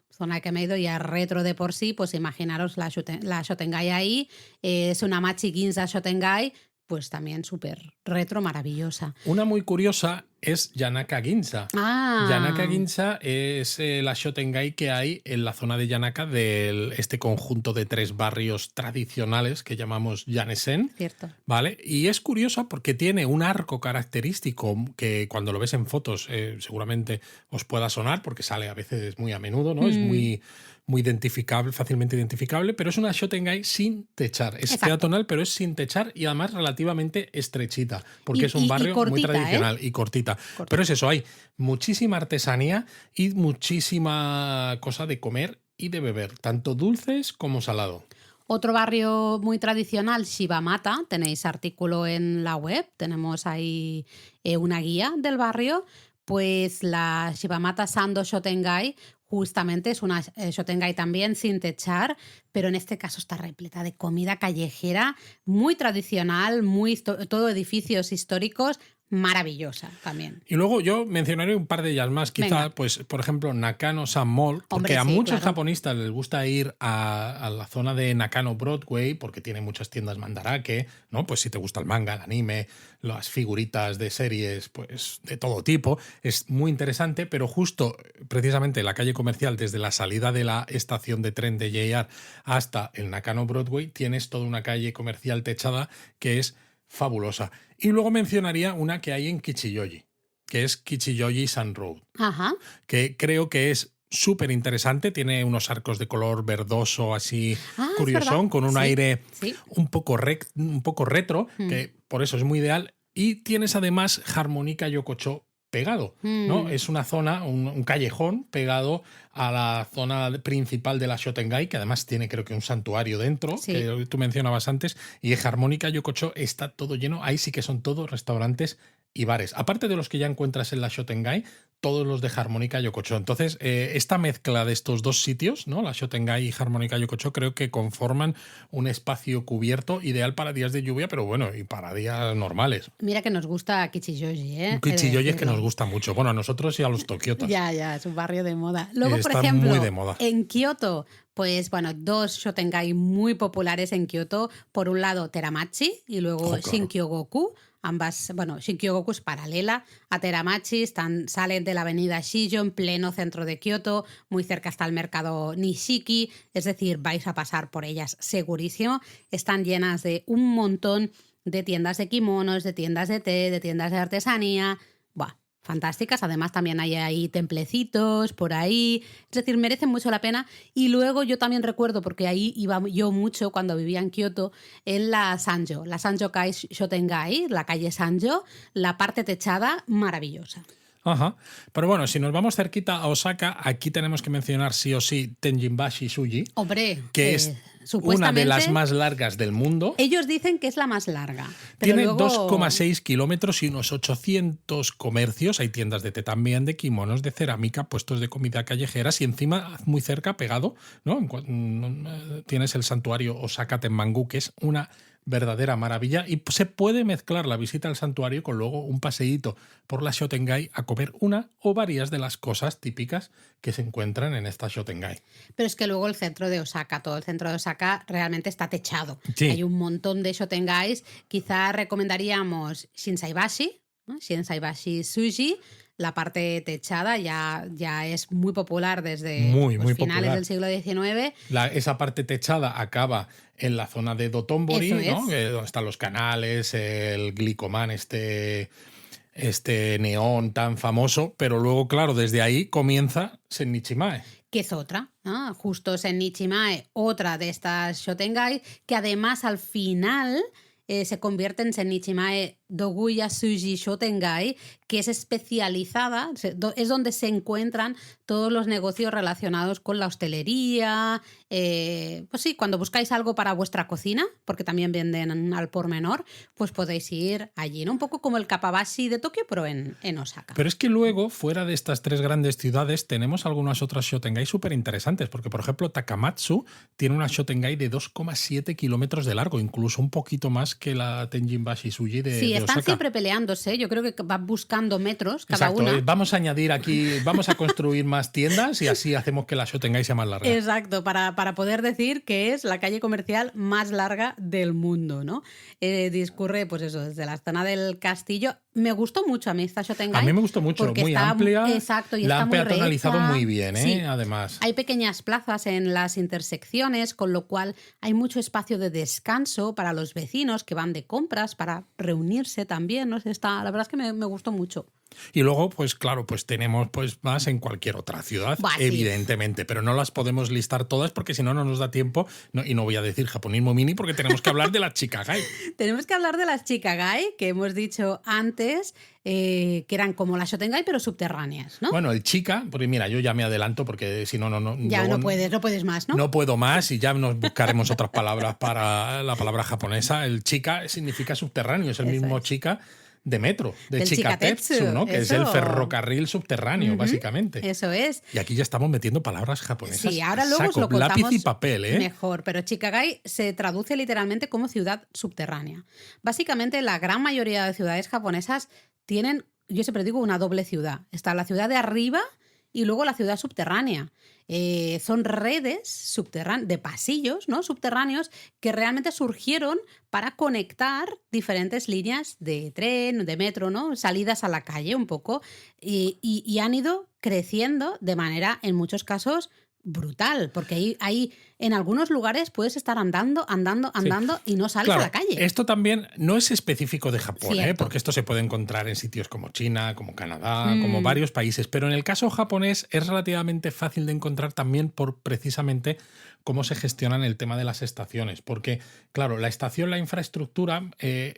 Zona de Kameido ya retro de por sí, pues imaginaros la Shotengai ahí. Es una Machi Ginza Shotengai, pues también súper retro, maravillosa. Una muy curiosa es Yanaka Ginza. Yanaka Ginza es la Shotengai que hay en la zona de Yanaka de este conjunto de 3 barrios tradicionales que llamamos Yanesen. Cierto. ¿Vale? Y es curiosa porque tiene un arco característico que cuando lo ves en fotos seguramente os pueda sonar porque sale a veces muy a menudo, ¿no? Es muy identificable, fácilmente identificable, pero es una Shotengai sin techar. Es peatonal, pero es sin techar y además relativamente estrechita, porque es un barrio muy tradicional y cortita. cerquita. Pero es eso, hay muchísima artesanía y muchísima cosa de comer y de beber, tanto dulces como salado. Otro barrio muy tradicional, Shibamata, tenéis artículo en la web, tenemos ahí una guía del barrio, pues la Shibamata Sando Shotengai justamente es una Shotengai también sin techar, pero en este caso está repleta de comida callejera, muy tradicional, todo edificios históricos, maravillosa también. Y luego yo mencionaré un par de ellas más, quizá, Venga. pues por ejemplo, Nakano-san Mall, porque Hombre, a sí, muchos claro. japonistas les gusta ir a la zona de Nakano Broadway, porque tiene muchas tiendas mandarake, ¿no? Pues si te gusta el manga, el anime, las figuritas de series, pues de todo tipo, es muy interesante, pero justo precisamente la calle comercial, desde la salida de la estación de tren de JR hasta el Nakano Broadway, tienes toda una calle comercial techada que es fabulosa. Y luego mencionaría una que hay en Kichiyoji, que es Kichiyoji Sun Road, Ajá. que creo que es súper interesante, tiene unos arcos de color verdoso así Es verdad. curiosón, con un Sí, aire sí. un poco retro, que por eso es muy ideal. Y tienes además Harmonica Yokocho pegado, ¿no? Es una zona, un callejón pegado a la zona principal de la Shotengai, que además tiene creo que un santuario dentro, Sí. que tú mencionabas antes, y Harmonica Yokocho está todo lleno, ahí sí que son todos restaurantes y bares. Aparte de los que ya encuentras en la Shotengai, todos los de Harmonica Yokocho. Entonces, esta mezcla de estos dos sitios, ¿no? La Shotengai y Harmonica Yokocho, creo que conforman un espacio cubierto ideal para días de lluvia, pero bueno, y para días normales. Mira que nos gusta Kichiyoji, ¿eh? Kichiyoji es que decirlo. nos gusta mucho. Bueno, a nosotros y a los tokiotas. Ya, es un barrio de moda. Luego, por Está ejemplo, muy de moda. en Kioto, pues bueno, dos Shotengai muy populares en Kioto. Por un lado, Teramachi y luego Oh, claro. Shinkyogoku. Ambas, bueno, Shinkyogoku es paralela a Teramachi, salen de la avenida Shijo en pleno centro de Kioto, muy cerca está el mercado Nishiki, es decir, vais a pasar por ellas segurísimo. Están llenas de un montón de tiendas de kimonos, de tiendas de té, de tiendas de artesanía. Buah, fantásticas. Además, también hay ahí templecitos por ahí. Es decir, merecen mucho la pena. Y luego yo también recuerdo, porque ahí iba yo mucho cuando vivía en Kioto, en la Sanjo-kai Shotengai, la calle Sanjo, la parte techada, maravillosa. Ajá. Pero bueno, si nos vamos cerquita a Osaka, aquí tenemos que mencionar sí o sí Tenjinbashi Suji, Hombre, que es una de las más largas del mundo. Ellos dicen que es la más larga. Pero Tiene luego... 2,6 kilómetros y unos 800 comercios. Hay tiendas de té también, de kimonos, de cerámica, puestos de comida callejeras y encima, muy cerca, pegado, ¿no? Tienes el santuario Osaka Tenmangu, que es una verdadera maravilla, y se puede mezclar la visita al santuario con luego un paseíto por la Shotengai a comer una o varias de las cosas típicas que se encuentran en esta Shotengai. Pero es que luego el centro de Osaka, todo el centro de Osaka realmente está techado. Sí. Hay un montón de Shotengais. Quizá recomendaríamos Shinsaibashi, ¿no? Shinsaibashi Sushi. La parte techada ya es muy popular desde Muy finales popular. del siglo XIX. Esa parte techada acaba en la zona de Dotonbori, Eso ¿no? Donde están los canales, el Glicoman, este neón tan famoso, pero luego, claro, desde ahí comienza Sennichimae. Que es otra, ¿no? Justo Sennichimae, otra de estas Shotengai, que además al final se convierte en Sennichimae Doguya Suji Shotengai, que es especializada, es donde se encuentran todos los negocios relacionados con la hostelería. Pues sí, cuando buscáis algo para vuestra cocina, porque también venden al por menor, pues podéis ir allí, ¿no? Un poco como el Kappabashi de Tokio, pero en Osaka. Pero es que luego, fuera de estas tres grandes ciudades, tenemos algunas otras Shotengai súper interesantes, porque por ejemplo Takamatsu tiene una Shotengai de 2,7 kilómetros de largo, incluso un poquito más que la Tenjinbashi Suji de Sí, están Osaka. siempre peleándose. Yo creo que van buscando metros cada Exacto, una. vamos a añadir aquí, vamos a construir más tiendas y así hacemos que la Shotengai sea más larga. Exacto, para poder decir que es la calle comercial más larga del mundo, ¿no? Discurre, pues eso, desde la zona del castillo. Me gustó mucho a mí esta Shotengai. A mí me gustó mucho, porque muy está, amplia. Exacto, y la está han muy peatonalizado rehecha. muy bien, Sí. Además. Hay pequeñas plazas en las intersecciones, con lo cual hay mucho espacio de descanso para los vecinos que van de compras, para reunirse también, ¿no? La verdad es que me gustó mucho. mucho. Y luego, pues claro, pues tenemos pues más en cualquier otra ciudad, Bah, sí. evidentemente, pero no las podemos listar todas porque si no, no nos da tiempo. Y no voy a decir japonismo mini porque tenemos que hablar de la Chicagai. Tenemos que hablar de las Chicagai, que hemos dicho antes, que eran como las Shotengai, pero subterráneas, ¿no? Bueno, el chica, porque mira, yo ya me adelanto porque si no, Ya luego no puedes más, ¿no? no puedo más y ya nos buscaremos otras palabras para la palabra japonesa. El chica significa subterráneo, es el Eso mismo es. chica de metro, de Del Chikatetsu, Chikatetsu, ¿no? Que es el eso. ferrocarril subterráneo, básicamente. Eso es. Y aquí ya estamos metiendo palabras japonesas. Sí, ahora luego os Saco, lo contamos lápiz y papel, ¿eh? mejor, pero Chicagai se traduce literalmente como ciudad subterránea. Básicamente, la gran mayoría de ciudades japonesas tienen, yo siempre digo, una doble ciudad. Está la ciudad de arriba y luego la ciudad subterránea. Son redes de pasillos, ¿no? Subterráneos que realmente surgieron para conectar diferentes líneas de tren, de metro, ¿no? Salidas a la calle un poco y han ido creciendo de manera, en muchos casos, brutal, porque ahí en algunos lugares puedes estar andando y no sales Claro, a la calle. esto también no es específico de Japón, Cierto. porque esto se puede encontrar en sitios como China, como Canadá, como varios países, pero en el caso japonés es relativamente fácil de encontrar también por precisamente cómo se gestionan el tema de las estaciones, porque claro, la estación, la infraestructura,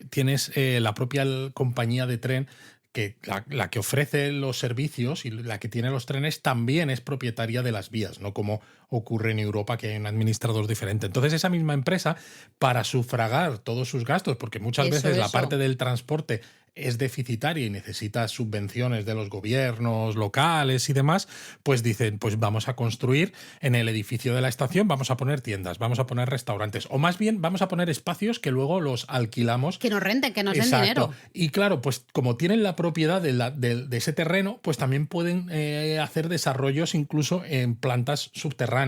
tienes la propia compañía de tren que la que ofrece los servicios y la que tiene los trenes también es propietaria de las vías, no como ocurre en Europa, que hay un administrador diferente. Entonces, esa misma empresa, para sufragar todos sus gastos, porque muchas veces la parte del transporte es deficitaria y necesita subvenciones de los gobiernos locales y demás, pues dicen, pues vamos a construir en el edificio de la estación, vamos a poner tiendas, vamos a poner restaurantes, o más bien vamos a poner espacios que luego los alquilamos. Que nos renten, que nos den dinero. Y claro, pues como tienen la propiedad de ese terreno, pues también pueden hacer desarrollos incluso en plantas subterráneas.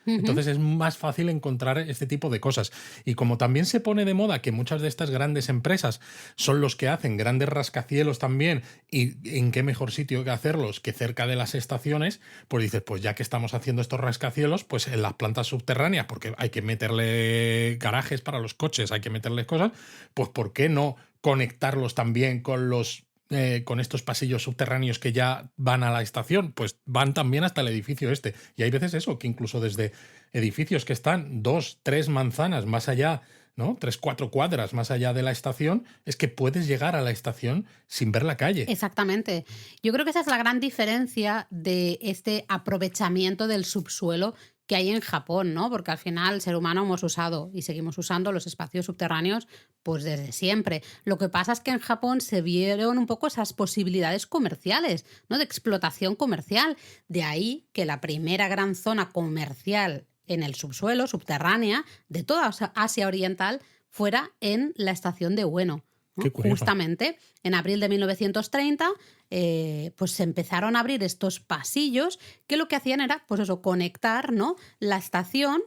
Entonces es más fácil encontrar este tipo de cosas. Y como también se pone de moda que muchas de estas grandes empresas son los que hacen grandes rascacielos también, y en qué mejor sitio que hacerlos que cerca de las estaciones, pues dices, pues ya que estamos haciendo estos rascacielos, pues en las plantas subterráneas, porque hay que meterle garajes para los coches, hay que meterles cosas, pues ¿por qué no conectarlos también con estos pasillos subterráneos que ya van a la estación? Pues van también hasta el edificio este. Y hay veces eso, que incluso desde edificios que están 2, 3 manzanas más allá, ¿no? 3, 4 cuadras más allá de la estación, es que puedes llegar a la estación sin ver la calle. Exactamente. Yo creo que esa es la gran diferencia de este aprovechamiento del subsuelo que hay en Japón, ¿no? Porque al final el ser humano hemos usado y seguimos usando los espacios subterráneos pues desde siempre. Lo que pasa es que en Japón se vieron un poco esas posibilidades comerciales, ¿no? De explotación comercial. De ahí que la primera gran zona comercial en el subsuelo, subterránea, de toda Asia Oriental, fuera en la estación de Ueno, ¿no? Justamente en abril de 1930 pues se empezaron a abrir estos pasillos que lo que hacían era, pues eso, conectar, ¿no? La estación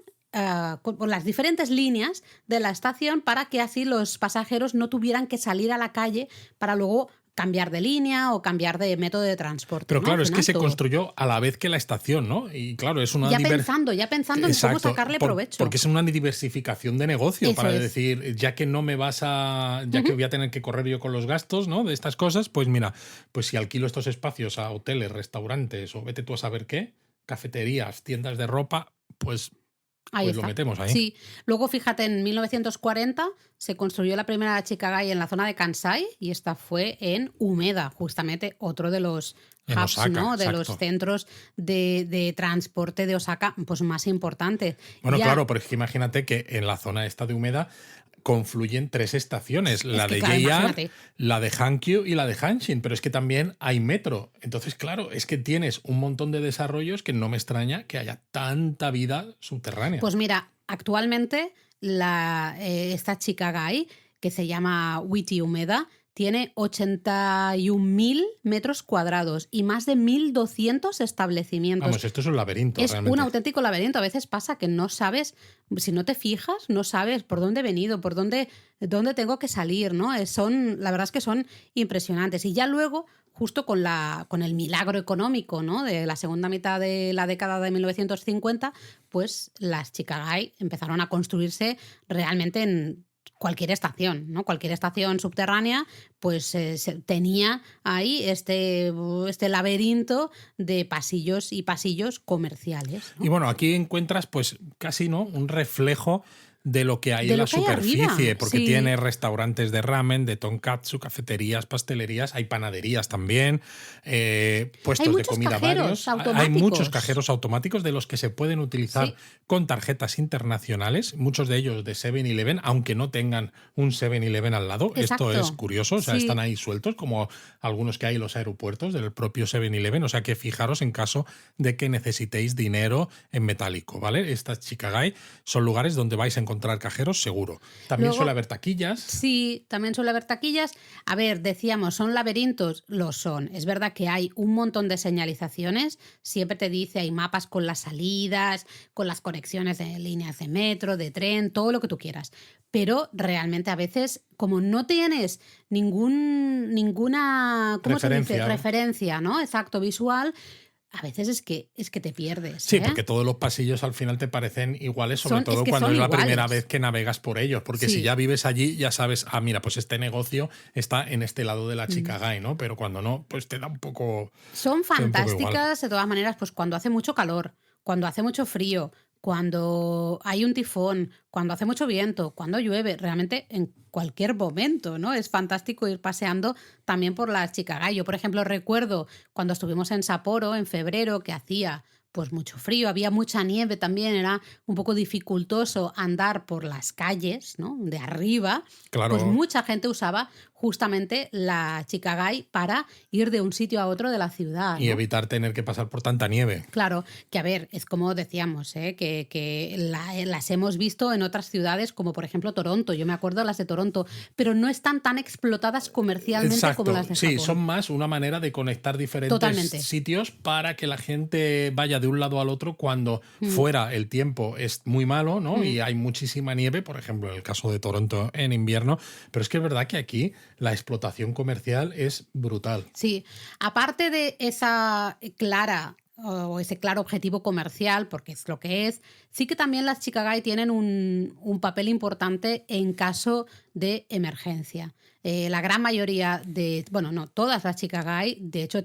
con las diferentes líneas de la estación para que así los pasajeros no tuvieran que salir a la calle para luego cambiar de línea o cambiar de método de transporte. Pero ¿no? claro, es que se construyó a la vez que la estación, ¿no? Y claro, es una... Ya pensando en cómo sacarle provecho. Porque es una diversificación de negocio, para decir, ya que no me vas a... ya que voy a tener que correr yo con los gastos, ¿no? De estas cosas, pues mira, pues si alquilo estos espacios a hoteles, restaurantes o vete tú a saber qué, cafeterías, tiendas de ropa, pues... Ahí lo metemos ahí. Sí. Luego, fíjate, en 1940 se construyó la primera Chicagai en la zona de Kansai y esta fue en Umeda, justamente otro de los hubs, Osaka, ¿no? De exacto. los centros de transporte de Osaka pues más importantes. Bueno, claro, pero es que imagínate que en la zona esta de Umeda confluyen 3 estaciones, la de JR, la de Hankyu y la de Hanshin, pero es que también hay metro. Entonces, claro, es que tienes un montón de desarrollos que no me extraña que haya tanta vida subterránea. Pues mira, actualmente esta Chicagai, que se llama Witi Umeda, tiene 81.000 metros cuadrados y más de 1.200 establecimientos. Vamos, esto es un laberinto. Es realmente un auténtico laberinto. A veces pasa que no sabes, si no te fijas, no sabes por dónde he venido, por dónde tengo que salir, ¿no? La verdad es que son impresionantes. Y ya luego, justo con el milagro económico, ¿no? De la segunda mitad de la década de 1950, pues las Chicagai empezaron a construirse realmente cualquier estación, ¿no? Cualquier estación subterránea, pues tenía ahí este laberinto de pasillos y pasillos comerciales, Y ¿no? bueno, aquí encuentras pues casi, ¿no?, un reflejo de lo que hay De en la lo que hay superficie, arriba, porque sí. tiene restaurantes de ramen, de tonkatsu, cafeterías, pastelerías, hay panaderías también, Hay puestos de muchos comida cajeros varios. Hay muchos automáticos. cajeros automáticos de los que se pueden utilizar Sí, con tarjetas internacionales, muchos de ellos de 7-Eleven, aunque no tengan un 7-Eleven al lado. Esto es exacto. curioso, o sea, están Sí. ahí sueltos, como algunos que hay en los aeropuertos del propio 7-Eleven, o sea que fijaros en caso de que necesitéis dinero en metálico, ¿vale? Estas Chicagai son lugares donde vais a encontrar cajeros seguro. También suele Luego, haber taquillas. sí, también suele haber taquillas. A ver, decíamos, ¿son laberintos? Lo son. Es verdad que hay un montón de señalizaciones. Siempre te dice, hay mapas con las salidas, con las conexiones de líneas de metro, de tren, todo lo que tú quieras. Pero realmente a veces, como no tienes ninguna, ¿cómo se dice? Referencia. Referencia, ¿no? Exacto, visual. A veces es que te pierdes, Sí, ¿eh? porque todos los pasillos al final te parecen iguales, sobre Es todo que cuando son es la primera vez iguales. que navegas por ellos. Porque si ya Sí. vives allí, ya sabes, mira, pues este negocio está en este lado de la Mm. Chicagai, ¿no? Pero cuando no, pues Son te da un poco igual. fantásticas de todas maneras, pues cuando hace mucho calor, cuando hace mucho frío, cuando hay un tifón, cuando hace mucho viento, cuando llueve, realmente en cualquier momento, ¿no? Es fantástico ir paseando también por las Chicagai. Yo, por ejemplo, recuerdo cuando estuvimos en Sapporo en febrero que hacía pues mucho frío, había mucha nieve también, era un poco dificultoso andar por las calles, ¿no? De arriba, pues Claro. mucha gente usaba justamente la Chicagai para ir de un sitio a otro de la ciudad, Y ¿no? evitar tener que pasar por tanta nieve. Claro, que a ver, es como decíamos, ¿eh? Que las hemos visto en otras ciudades, como por ejemplo Toronto. Yo me acuerdo de las de Toronto, pero no están tan explotadas comercialmente como Exacto, las de sí, son Japón. más una manera de conectar diferentes Totalmente. sitios para que la gente vaya de un lado al otro cuando Mm, fuera el tiempo es muy malo, ¿no? mm. Y hay muchísima nieve, por ejemplo, en el caso de Toronto en invierno, pero es que es verdad que aquí la explotación comercial es brutal. Sí, aparte de esa clara o ese claro objetivo comercial, porque es lo que es, sí que también las Chicagai tienen un papel importante en caso de emergencia. La gran mayoría de, bueno, no, todas las Chicagai, de hecho,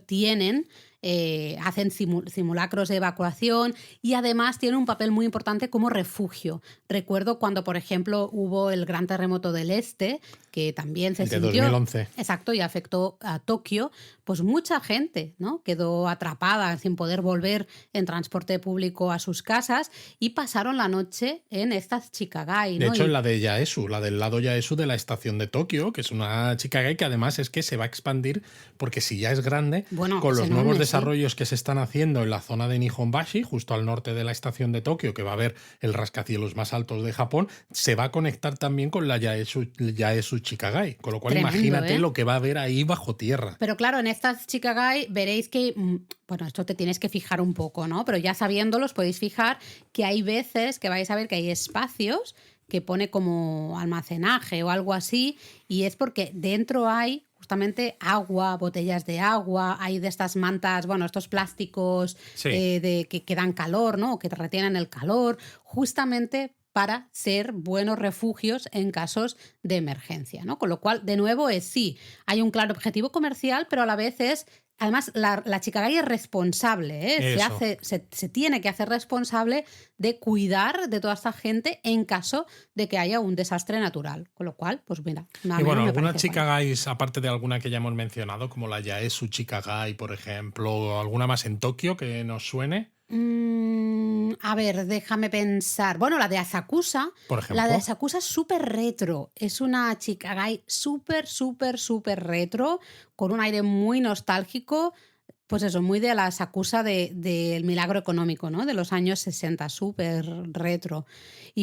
hacen simulacros de evacuación y además tienen un papel muy importante como refugio. Recuerdo cuando, por ejemplo, hubo el gran terremoto del Este, que también se El de sintió, 2011. exacto, y afectó a Tokio, pues mucha gente, ¿no? Quedó atrapada sin poder volver en transporte público a sus casas y pasaron la noche en estas Chicagai, De ¿no? hecho, en la de Yaesu, la del lado Yaesu de la estación de Tokio, que es una Chicagai que además es que se va a expandir porque si ya es grande, Bueno, con es los nuevos enorme, sí. desarrollos que se están haciendo en la zona de Nihonbashi, justo al norte de la estación de Tokio, que va a haber el rascacielos más altos de Japón, se va a conectar también con la Yaesu Chicagai. Con lo cual, Tremendo, imagínate ¿eh? lo que va a haber ahí bajo tierra. Pero claro, en estas Chicagai veréis que, bueno, esto te tienes que fijar un poco, ¿no? Pero ya sabiéndolos podéis fijar que hay veces que vais a ver que hay espacios que pone como almacenaje o algo así y es porque dentro hay justamente agua, botellas de agua, hay de estas mantas, bueno, estos plásticos Sí. que dan calor, ¿no? O que te retienen el calor, justamente para ser buenos refugios en casos de emergencia, ¿no? Con lo cual, de nuevo, sí, hay un claro objetivo comercial, pero a la vez además, la Chicagai es responsable, ¿eh? Eso. Se tiene que hacer responsable de cuidar de toda esta gente en caso de que haya un desastre natural. Con lo cual, pues mira, a Y mí bueno, me algunas parece guay. Chikagais, aparte de alguna que ya hemos mencionado, como la Yaesu Chicagai, por ejemplo, o alguna más en Tokio que nos suene, A ver, déjame pensar. Bueno, la de Asakusa. por La de ejemplo. Asakusa es súper retro. Es una Chicagai súper, súper, súper retro, con un aire muy nostálgico. Pues eso, muy de la Asakusa del milagro económico, ¿no? De los años 60, súper retro.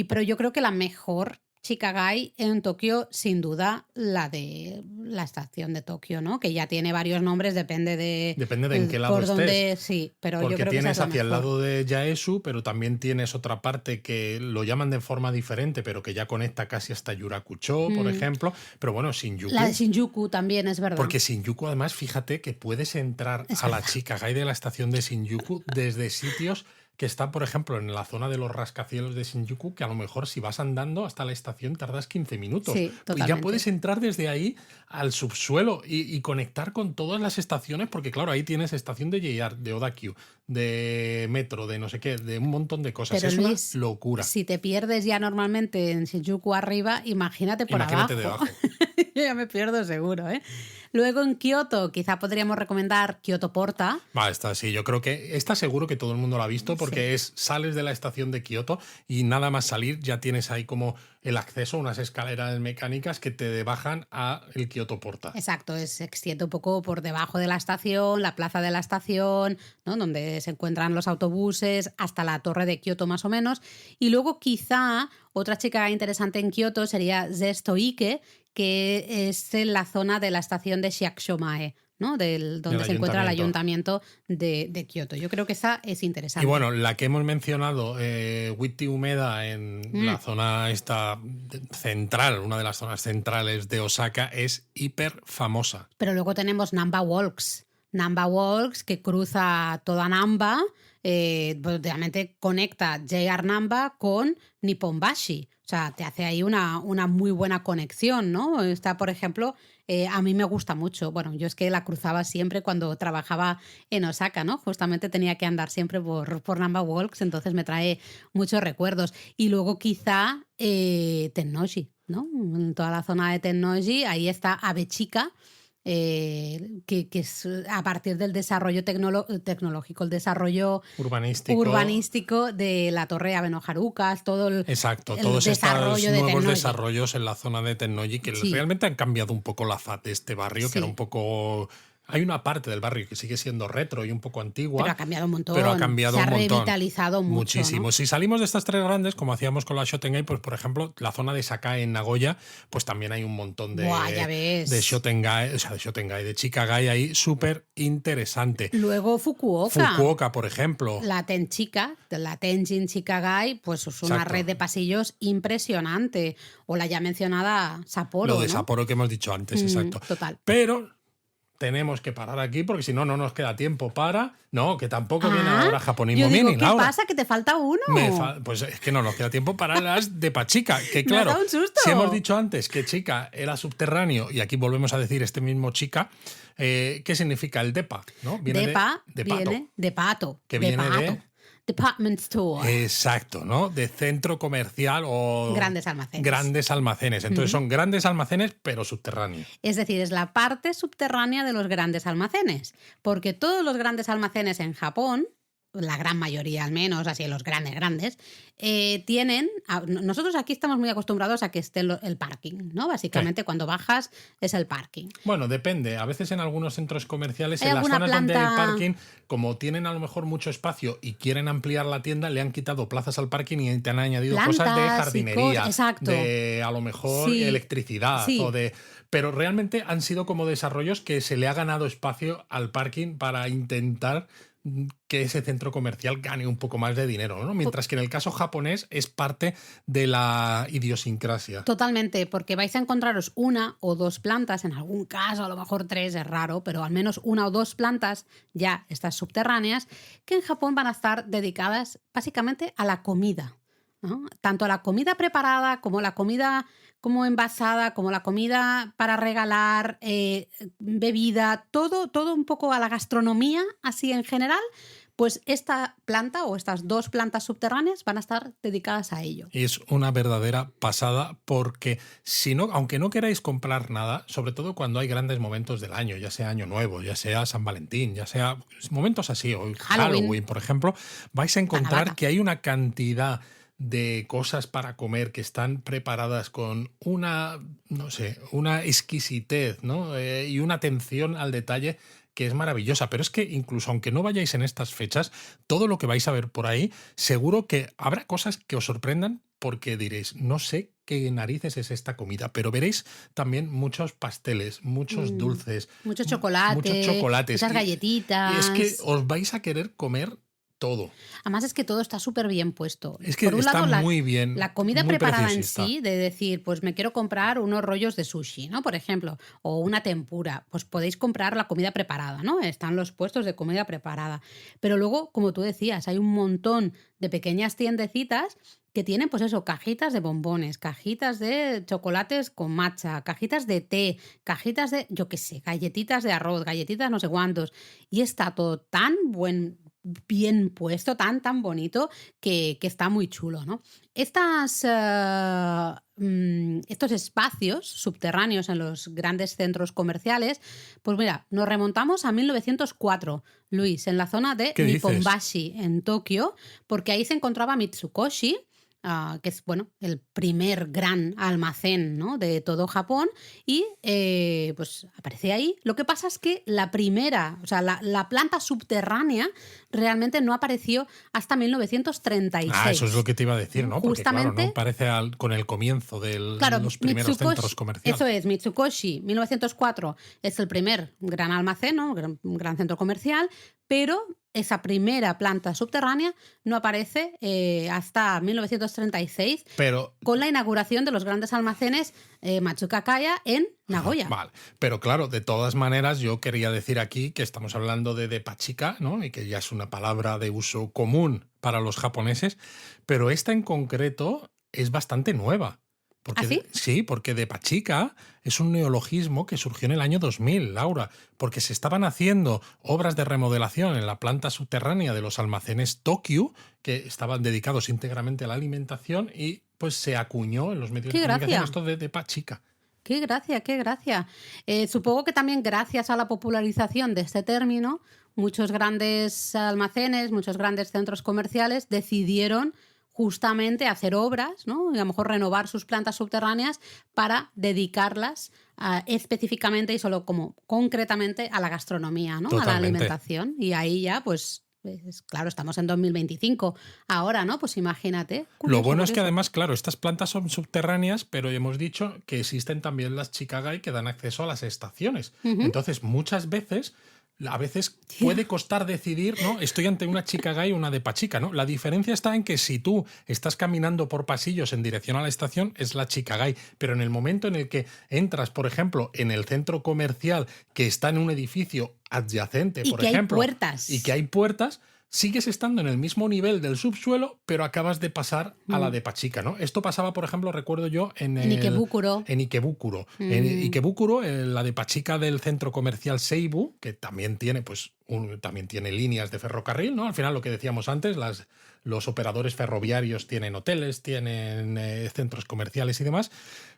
Pero yo creo que la mejor Chicagai en Tokio, sin duda, la de la estación de Tokio, ¿no? Que ya tiene varios nombres, depende Depende de en qué lado por estés. dónde, sí, pero yo Porque creo que esa es tienes la hacia el mejor. lado de Yaesu, pero también tienes otra parte que lo llaman de forma diferente, pero que ya conecta casi hasta Yurakucho, por Mm. ejemplo. Pero bueno, La de Shinjuku. Shinjuku también, es verdad. Porque Shinjuku, además, fíjate que puedes entrar Es a la verdad. Chicagai de la estación de Shinjuku desde sitios que está, por ejemplo, en la zona de los rascacielos de Shinjuku, que a lo mejor si vas andando hasta la estación tardas 15 minutos. Sí, Y ya totalmente. puedes entrar desde ahí al subsuelo y conectar con todas las estaciones, porque claro, ahí tienes estación de JR, de Odakyu, de metro, de no sé qué, de un montón de cosas. Pero Es Luis, una locura. si te pierdes ya normalmente en Shinjuku arriba, imagínate por Imagínate abajo. debajo. Yo ya me pierdo seguro, ¿eh? Luego en Kioto, quizá podríamos recomendar Kyoto Porta. Va, esta sí, yo creo que esta seguro que todo el mundo la ha visto porque sales de la estación de Kioto y nada más salir ya tienes ahí como el acceso a unas escaleras mecánicas que te bajan a el Kyoto Porta. Exacto, se extiende un poco por debajo de la estación, la plaza de la estación, ¿no? Donde se encuentran los autobuses, hasta la torre de Kioto más o menos. Y luego quizá otra chica interesante en Kioto sería Zesto Ike, que es en la zona de la estación de Shiakushomae, ¿no? Donde se encuentra el ayuntamiento de Kioto. Yo creo que esa es interesante. Y bueno, la que hemos mencionado, Witti Umeda, en la zona esta central, una de las zonas centrales de Osaka, es hiper famosa. Pero luego tenemos Namba Walks. Namba Walks, que cruza toda Namba, obviamente conecta JR Namba con Nipponbashi. O sea, te hace ahí una muy buena conexión, ¿no? Está, por ejemplo, a mí me gusta mucho. Bueno, yo es que la cruzaba siempre cuando trabajaba en Osaka, ¿no? Justamente tenía que andar siempre por Namba Walks, entonces me trae muchos recuerdos. Y luego quizá Tennoji, ¿no? En toda la zona de Tennoji, ahí está Abechika, que es a partir del desarrollo tecnológico, el desarrollo urbanístico de la torre Abenoharukas, todo el todos estos nuevos de desarrollos en la zona de Tennoji que realmente han cambiado un poco la faz de este barrio, que era un poco... Hay una parte del barrio que sigue siendo retro y un poco antigua. Pero ha cambiado un montón. Pero ha cambiado se un montón. Revitalizado mucho. Muchísimo. ¿no? Si salimos de estas tres grandes, como hacíamos con la Shotengai, pues por ejemplo, la zona de Sakae en Nagoya, pues también hay un montón de Shotengai, o sea, de Chikagai ahí, súper interesante. Luego Fukuoka, por ejemplo. La Tenchika, la Tenjin Chikagai, pues es una red de pasillos impresionante. O la ya mencionada Sapporo. Lo de Sapporo que hemos dicho antes, exacto. Total. Pero tenemos que parar aquí porque si no, no nos queda tiempo para... No, que tampoco viene ahora Japonismo Mini, Laura. ¿Qué pasa? ¿Que te falta uno? Pues es que no nos queda tiempo para las de Pachika. Que claro, me ha dado un susto. Si hemos dicho antes que Chica era subterráneo y aquí volvemos a decir este mismo Chica, ¿qué significa el DEPA? ¿No? Viene de pato. Que viene de... Department Store. Exacto, ¿no? De centro comercial o... Grandes almacenes. Grandes almacenes. Entonces son grandes almacenes, pero subterráneos. Es decir, es la parte subterránea de los grandes almacenes. Porque todos los grandes almacenes en Japón, la gran mayoría al menos, así los grandes, tienen... Nosotros aquí estamos muy acostumbrados a que esté el parking, ¿no? Básicamente cuando bajas es el parking. Bueno, depende. A veces en algunos centros comerciales, en las zonas donde hay parking, como tienen a lo mejor mucho espacio y quieren ampliar la tienda, le han quitado plazas al parking y te han añadido cosas de jardinería, de a lo mejor electricidad o de... Pero realmente han sido como desarrollos que se le ha ganado espacio al parking para intentar que ese centro comercial gane un poco más de dinero, ¿no? Mientras que en el caso japonés es parte de la idiosincrasia. Totalmente, porque vais a encontraros una o dos plantas, en algún caso a lo mejor tres, es raro, pero al menos una o dos plantas, ya estas subterráneas, que en Japón van a estar dedicadas básicamente a la comida, ¿no? Tanto a la comida preparada como la comida como envasada, como la comida para regalar, bebida, todo un poco a la gastronomía, así en general, pues esta planta o estas dos plantas subterráneas van a estar dedicadas a ello. Y es una verdadera pasada porque si no, aunque no queráis comprar nada, sobre todo cuando hay grandes momentos del año, ya sea Año Nuevo, ya sea San Valentín, ya sea momentos así, o Halloween, por ejemplo, vais a encontrar que hay una cantidad de cosas para comer que están preparadas con una exquisitez, ¿no? Y una atención al detalle que es maravillosa. Pero es que incluso aunque no vayáis en estas fechas, todo lo que vais a ver por ahí, seguro que habrá cosas que os sorprendan porque diréis, no sé qué narices es esta comida, pero veréis también muchos pasteles, muchos dulces, muchos chocolates, muchas galletitas. Y es que os vais a querer comer todo. Además es que todo está súper bien puesto. Es que está muy bien. La comida muy preparada en preciosista. sí, de decir, pues me quiero comprar unos rollos de sushi, ¿no? Por ejemplo, o una tempura, pues podéis comprar la comida preparada, ¿no? Están los puestos de comida preparada. Pero luego, como tú decías, hay un montón de pequeñas tiendecitas que tienen, pues eso, cajitas de bombones, cajitas de chocolates con matcha, cajitas de té, cajitas de, yo qué sé, galletitas de arroz, galletitas no sé cuántos. Y está todo tan bien puesto, tan bonito, que está muy chulo, ¿no? Estos espacios subterráneos en los grandes centros comerciales, pues mira, nos remontamos a 1904, Luis, en la zona de ¿Qué dices? Nipponbashi, en Tokio, porque ahí se encontraba Mitsukoshi, que es bueno, el primer gran almacén, ¿no?, de todo Japón, y pues aparece ahí. Lo que pasa es que la primera, o sea, la planta subterránea realmente no apareció hasta 1936. Ah, eso es lo que te iba a decir, ¿no? Porque Justamente, claro, ¿no? Parece con el comienzo de claro, los primeros centros comerciales. Eso es, Mitsukoshi, 1904, es el primer gran almacén, ¿no?, un gran centro comercial, pero esa primera planta subterránea no aparece hasta 1936, Pero con la inauguración de los grandes almacenes Matsukakaya en Nagoya. vale, pero claro, de todas maneras yo quería decir aquí que estamos hablando de depachika, ¿no? Y que ya es una palabra de uso común para los japoneses, pero esta en concreto es bastante nueva. Porque, ¿Ah, sí? Sí, porque depachika es un neologismo que surgió en el año 2000, Laura, porque se estaban haciendo obras de remodelación en la planta subterránea de los almacenes Tokyo, que estaban dedicados íntegramente a la alimentación, y pues se acuñó en los medios ¡Qué de comunicación gracia! esto de depachika. ¡Qué gracia, qué gracia! Supongo que también gracias a la popularización de este término, muchos grandes almacenes, muchos grandes centros comerciales decidieron justamente hacer obras, ¿no?, y a lo mejor renovar sus plantas subterráneas para dedicarlas específicamente y solo como concretamente a la gastronomía, ¿no?, a la Totalmente. alimentación. Y ahí ya, pues claro, estamos en 2025 ahora, ¿no? Pues imagínate. Lo bueno es que curioso. además, claro, estas plantas son subterráneas, pero hemos dicho que existen también las Chikagai que dan acceso a las estaciones. Ujú. Entonces, muchas veces, a veces puede costar decidir, ¿no? Estoy ante una Chikagai o una depachika, ¿no? La diferencia está en que si tú estás caminando por pasillos en dirección a la estación, es la Chikagai. Pero en el momento en el que entras, por ejemplo, en el centro comercial que está en un edificio adyacente, Y por que hay ejemplo, puertas. y que hay puertas, sigues estando en el mismo nivel del subsuelo, pero acabas de pasar a la depachika, ¿no? Esto pasaba, por ejemplo, recuerdo yo, en Ikebukuro. En Ikebukuro. En Ikebukuro, la depachika del centro comercial Seibu, que también tiene, pues, también tiene líneas de ferrocarril, ¿no? Al final, lo que decíamos antes, los operadores ferroviarios tienen hoteles, tienen centros comerciales y demás.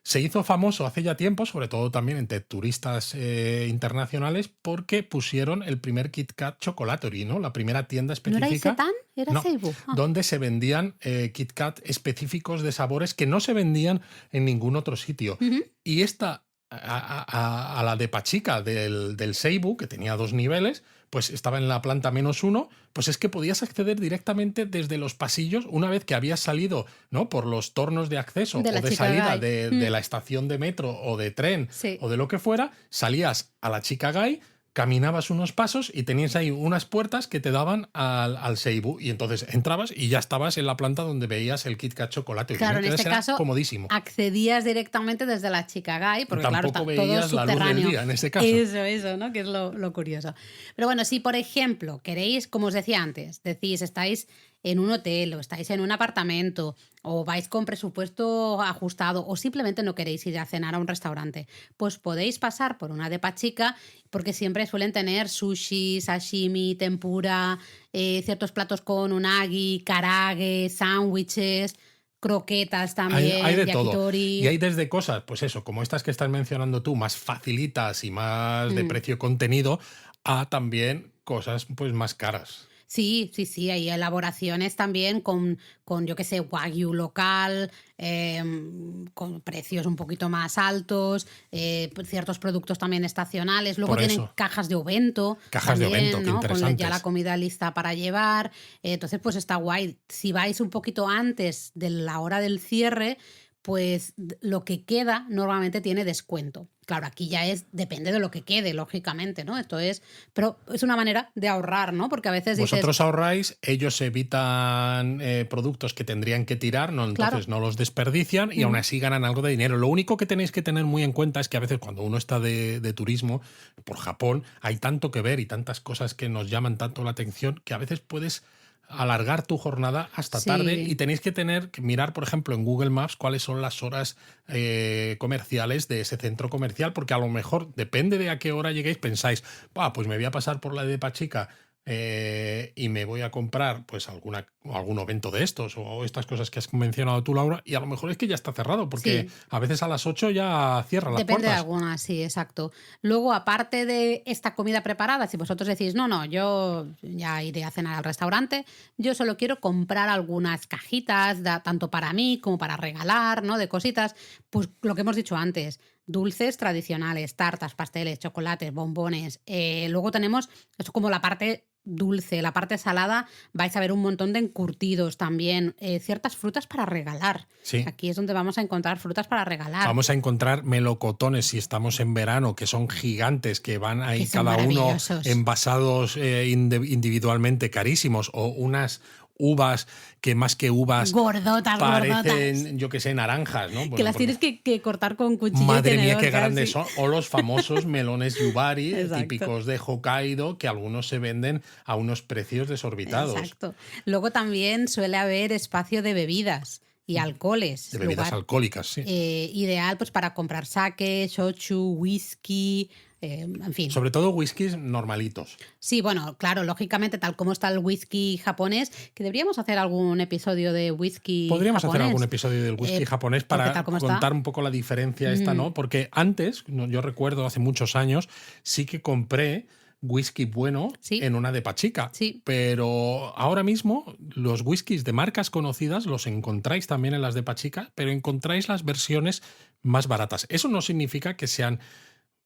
Se hizo famoso hace ya tiempo, sobre todo también entre turistas internacionales, porque pusieron el primer Kit Kat Chocolatery, ¿no? La primera tienda ¿No era específica. Isetan? Era No, Seibu. Ah. donde se vendían Kit Kat específicos de sabores que no se vendían en ningún otro sitio. Ujú. Y esta, a la depachika del Seibu, que tenía 2 niveles, pues estaba en la planta -1, pues es que podías acceder directamente desde los pasillos una vez que habías salido, ¿no?, por los tornos de acceso De o la de salida Chikagai. de la estación de metro o de tren Sí. o de lo que fuera, salías a la Chikagai, caminabas unos pasos y tenías ahí unas puertas que te daban al Seibu, y entonces entrabas y ya estabas en la planta donde veías el Kit Kat chocolate. Claro, en Entonces este era caso comodísimo. accedías directamente desde la Chikagai, porque claro, Tampoco está todo veías la luz del subterráneo. día en este caso. Eso, ¿no? Que es lo curioso. Pero bueno, si por ejemplo queréis, como os decía antes, decís, estáis en un hotel o estáis en un apartamento o vais con presupuesto ajustado o simplemente no queréis ir a cenar a un restaurante, pues podéis pasar por una depachika, porque siempre suelen tener sushi, sashimi, tempura, ciertos platos con unagi, karage, sándwiches, croquetas también, Hay de todo. yakitori. Y hay desde cosas, pues eso, como estas que estás mencionando tú, más facilitas y más de precio contenido, a también cosas pues más caras. Sí, hay elaboraciones también con yo qué sé, wagyu local, con precios un poquito más altos, ciertos productos también estacionales. Luego Por tienen eso. cajas de ovento. Cajas de también, ovento, qué ¿no?, con ya interesantes. la comida lista para llevar. Entonces, pues está guay. Si vais un poquito antes de la hora del cierre, pues lo que queda normalmente tiene descuento. Claro, aquí ya depende de lo que quede, lógicamente, ¿no? Pero es una manera de ahorrar, ¿no? Porque a veces Vosotros dices, ahorráis, ellos evitan productos que tendrían que tirar, ¿no? Entonces claro, no los desperdician y aún así ganan algo de dinero. Lo único que tenéis que tener muy en cuenta es que a veces cuando uno está de turismo por Japón hay tanto que ver y tantas cosas que nos llaman tanto la atención que a veces puedes alargar tu jornada hasta tarde y sí. tenéis que mirar, por ejemplo, en Google Maps cuáles son las horas comerciales de ese centro comercial, porque a lo mejor, depende de a qué hora lleguéis, pensáis, pues me voy a pasar por la de Pachica y me voy a comprar pues algún evento de estos o estas cosas que has mencionado tú, Laura, y a lo mejor es que ya está cerrado, porque Sí, a veces a las 8 ya cierran las depende de puertas. alguna, sí, exacto. Luego, aparte de esta comida preparada, si vosotros decís, no, yo ya iré a cenar al restaurante, yo solo quiero comprar algunas cajitas, tanto para mí como para regalar, ¿no? De cositas, pues lo que hemos dicho antes, dulces tradicionales, tartas, pasteles, chocolates, bombones. Luego tenemos, esto como la parte dulce, la parte salada, vais a ver un montón de encurtidos también, ciertas frutas para regalar. Sí. Aquí es donde vamos a encontrar frutas para regalar. Vamos a encontrar melocotones si estamos en verano, que son gigantes, que van ahí Que son cada uno maravillosos. envasados individualmente carísimos, o unas uvas que más que uvas Gordotas, parecen, gordotas. yo que sé, naranjas, ¿no? Que Bueno, las tienes que cortar con cuchillo madre y mía, tenedor, qué grandes casi. son. O los famosos melones yubari, Exacto. típicos de Hokkaido, que algunos se venden a unos precios desorbitados. Exacto. Luego también suele haber espacio de bebidas y alcoholes. De bebidas alcohólicas, sí. Ideal pues para comprar sake, shochu, whisky, en fin. Sobre todo whiskies normalitos. Sí, bueno, claro, lógicamente, tal como está el whisky japonés, que deberíamos hacer algún episodio de whisky Podríamos japonés. hacer algún episodio del whisky japonés porque para tal como contar está, un poco la diferencia esta, ¿no? Porque antes, yo recuerdo hace muchos años, sí que compré whisky bueno Sí. en una de Pachica. Sí. Pero ahora mismo los whiskies de marcas conocidas los encontráis también en las de Pachica, pero encontráis las versiones más baratas. Eso no significa que sean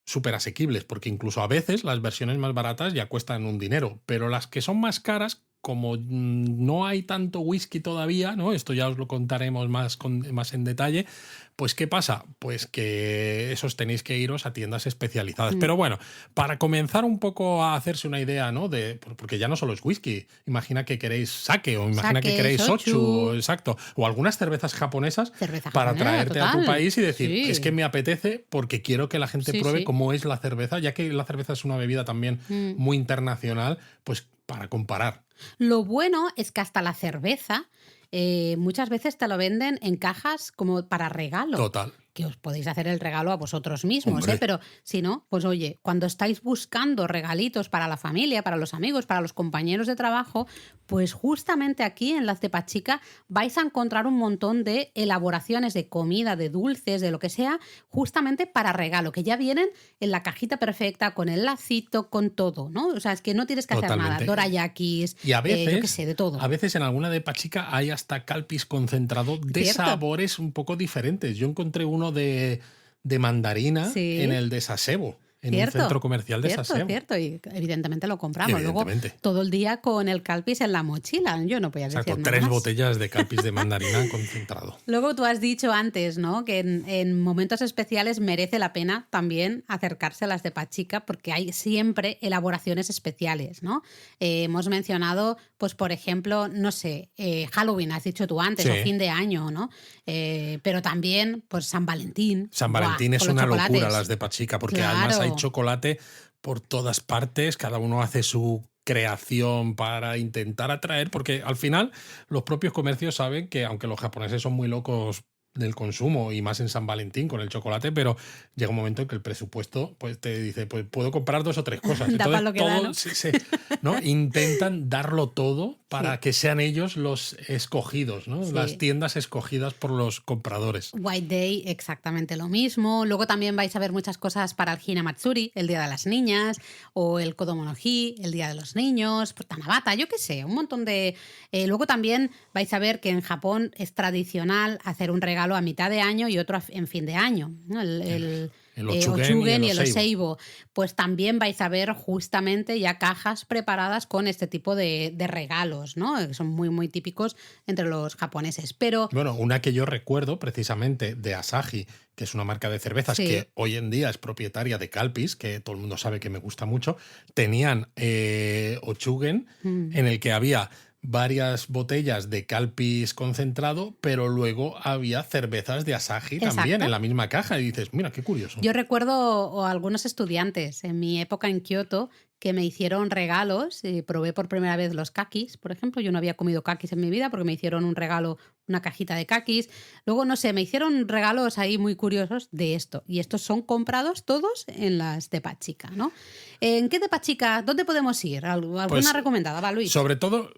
súper asequibles, porque incluso a veces las versiones más baratas ya cuestan un dinero, pero las que son más caras, como no hay tanto whisky todavía, ¿no? Esto ya os lo contaremos más en detalle. Pues, ¿qué pasa? Pues que esos tenéis que iros a tiendas especializadas. Pero bueno, para comenzar un poco a hacerse una idea, ¿no? Porque ya no solo es whisky. Imagina que queréis sake o imagina que queréis sochu, exacto. O algunas cervezas japonesas para traerte a tu país y decir, es que me apetece porque quiero que la gente pruebe cómo es la cerveza, ya que la cerveza es una bebida también muy internacional, pues para comparar. Lo bueno es que hasta la cerveza muchas veces te lo venden en cajas como para regalo. Total. Que os podéis hacer el regalo a vosotros mismos, Hombre. Pero si no, pues oye, cuando estáis buscando regalitos para la familia, para los amigos, para los compañeros de trabajo, pues justamente aquí en las de Pachica vais a encontrar un montón de elaboraciones de comida, de dulces, de lo que sea, justamente para regalo, que ya vienen en la cajita perfecta, con el lacito, con todo, ¿no? O sea, es que no tienes que hacer nada. Dorayakis, y a veces, yo qué sé, de todo. A veces en alguna de Pachica hay hasta calpis concentrado de sabores un poco diferentes. Yo encontré uno de mandarina en el de Sasebo. En un centro comercial de Sasebo. Cierto, y evidentemente lo compramos. Luego, todo el día con el calpis en la mochila. Yo no podía decir nada más. 3 botellas de calpis de mandarina concentrado. Luego tú has dicho antes, ¿no? Que en momentos especiales merece la pena también acercarse a las de Pachica porque hay siempre elaboraciones especiales, ¿no? Hemos mencionado, pues por ejemplo, no sé, Halloween, has dicho tú antes, o fin de año, ¿no? Pero también, pues San Valentín. San Valentín es una locura las de Pachica porque además hay chocolate por todas partes, cada uno hace su creación para intentar atraer, porque al final los propios comercios saben que aunque los japoneses son muy locos del consumo y más en San Valentín con el chocolate, pero llega un momento en que el presupuesto pues te dice, pues puedo comprar 2 o 3 cosas. Entonces lo que todo, da, ¿no? ¿no? Intentan darlo todo para que sean ellos los escogidos, ¿no? Las tiendas escogidas por los compradores. White Day, exactamente lo mismo. Luego también vais a ver muchas cosas para el Hinamatsuri, el Día de las Niñas, o el Kodomo no Hi, el Día de los Niños, Tanabata, yo qué sé, un montón de... luego también vais a ver que en Japón es tradicional hacer un regalo a mitad de año y otro en fin de año, ¿no? el Ochugen y el Oseibo, pues también vais a ver justamente ya cajas preparadas con este tipo de regalos, ¿no? Que son muy, muy típicos entre los japoneses. Pero bueno, una que yo recuerdo precisamente de Asahi, que es una marca de cervezas sí. que hoy en día es propietaria de Calpis, que todo el mundo sabe que me gusta mucho, tenían Ochugen en el que había varias botellas de Calpis concentrado, pero luego había cervezas de Asahi también Exacto. en la misma caja. Y dices, mira, qué curioso. Yo recuerdo a algunos estudiantes en mi época en Kioto que me hicieron regalos y probé por primera vez los kakis, por ejemplo. Yo no había comido kakis en mi vida porque me hicieron un regalo, una cajita de kakis. Luego, no sé, me hicieron regalos ahí muy curiosos de esto. Y estos son comprados todos en las de Pachica, ¿no? ¿En qué de Pachica? ¿Dónde podemos ir? ¿Alguna Pues, recomendada, va, Luis? Sobre todo,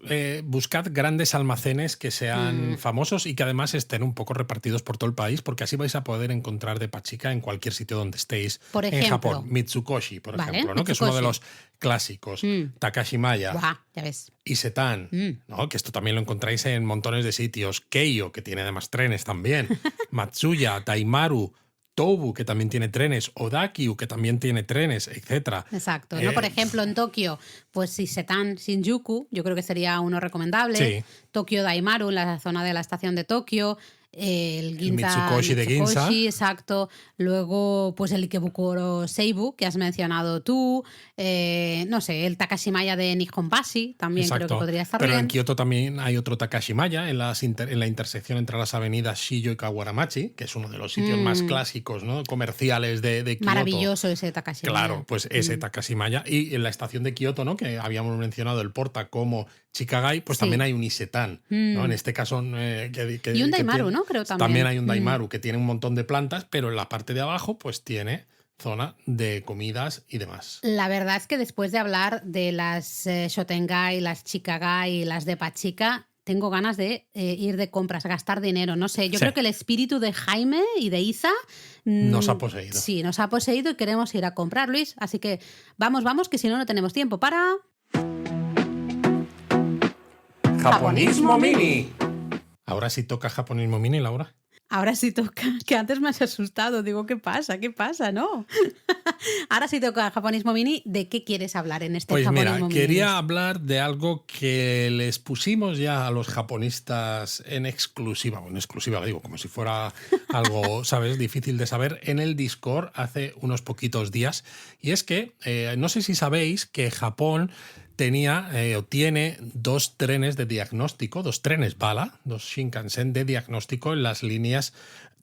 buscad grandes almacenes que sean famosos y que además estén un poco repartidos por todo el país, porque así vais a poder encontrar de Pachica en cualquier sitio donde estéis. Por ejemplo, en Japón, Mitsukoshi, por vale, ejemplo, ¿no? Que es uno de los clásicos. Takashimaya, Buah, ya ves. Isetan, ¿no? Que esto también lo encontráis en montones de sitios. Keiyo, que tiene además trenes también. Matsuya, Daimaru, Tobu, que también tiene trenes, Odakyu, que también tiene trenes, etc. Exacto, ¿no? Por ejemplo, en Tokio, pues Isetan Shinjuku, yo creo que sería uno recomendable. Sí. Tokio Daimaru, en la zona de la estación de Tokio. El Ginza, Mitsukoshi de Ginza. Exacto. Luego, pues el Ikebukuro Seibu, que has mencionado tú. No sé, el Takashimaya de Nihonbashi, también Exacto. creo que podría estar Pero bien. en Kioto también hay otro Takashimaya en la intersección entre las avenidas Shijo y Kawaramachi, que es uno de los sitios más clásicos, ¿no? Comerciales de Kioto. Maravilloso ese Takashimaya. Claro, pues ese Takashimaya. Y en la estación de Kioto, ¿no? Que habíamos mencionado el Porta como Chikagai, pues también hay un Isetan, ¿no? En este caso... y un Daimaru, ¿no? Creo también. También hay un Daimaru que tiene un montón de plantas, pero en la parte de abajo pues tiene zona de comidas y demás. La verdad es que después de hablar de las Shotengai, las Chikagai y las de Pachica, tengo ganas de ir de compras, gastar dinero. No sé, yo creo que el espíritu de Jaime y de Isa nos ha poseído. Sí, nos ha poseído y queremos ir a comprar, Luis. Así que vamos, que si no, no tenemos tiempo para... ¡Japonismo Mini! Ahora sí toca Japonismo Mini, Laura. Ahora sí toca, que antes me has asustado. Digo, ¿qué pasa? ¿Qué pasa? No. Ahora sí toca Japonismo Mini. ¿De qué quieres hablar en este Japonismo Mini? Pues mira, quería hablar de algo que les pusimos ya a los japonistas en exclusiva, o en exclusiva lo digo, como si fuera algo, ¿sabes?, difícil de saber, en el Discord hace unos poquitos días. Y es que, no sé si sabéis que Japón tenía o tiene 2 trenes de diagnóstico, 2 trenes bala, 2 Shinkansen de diagnóstico en las líneas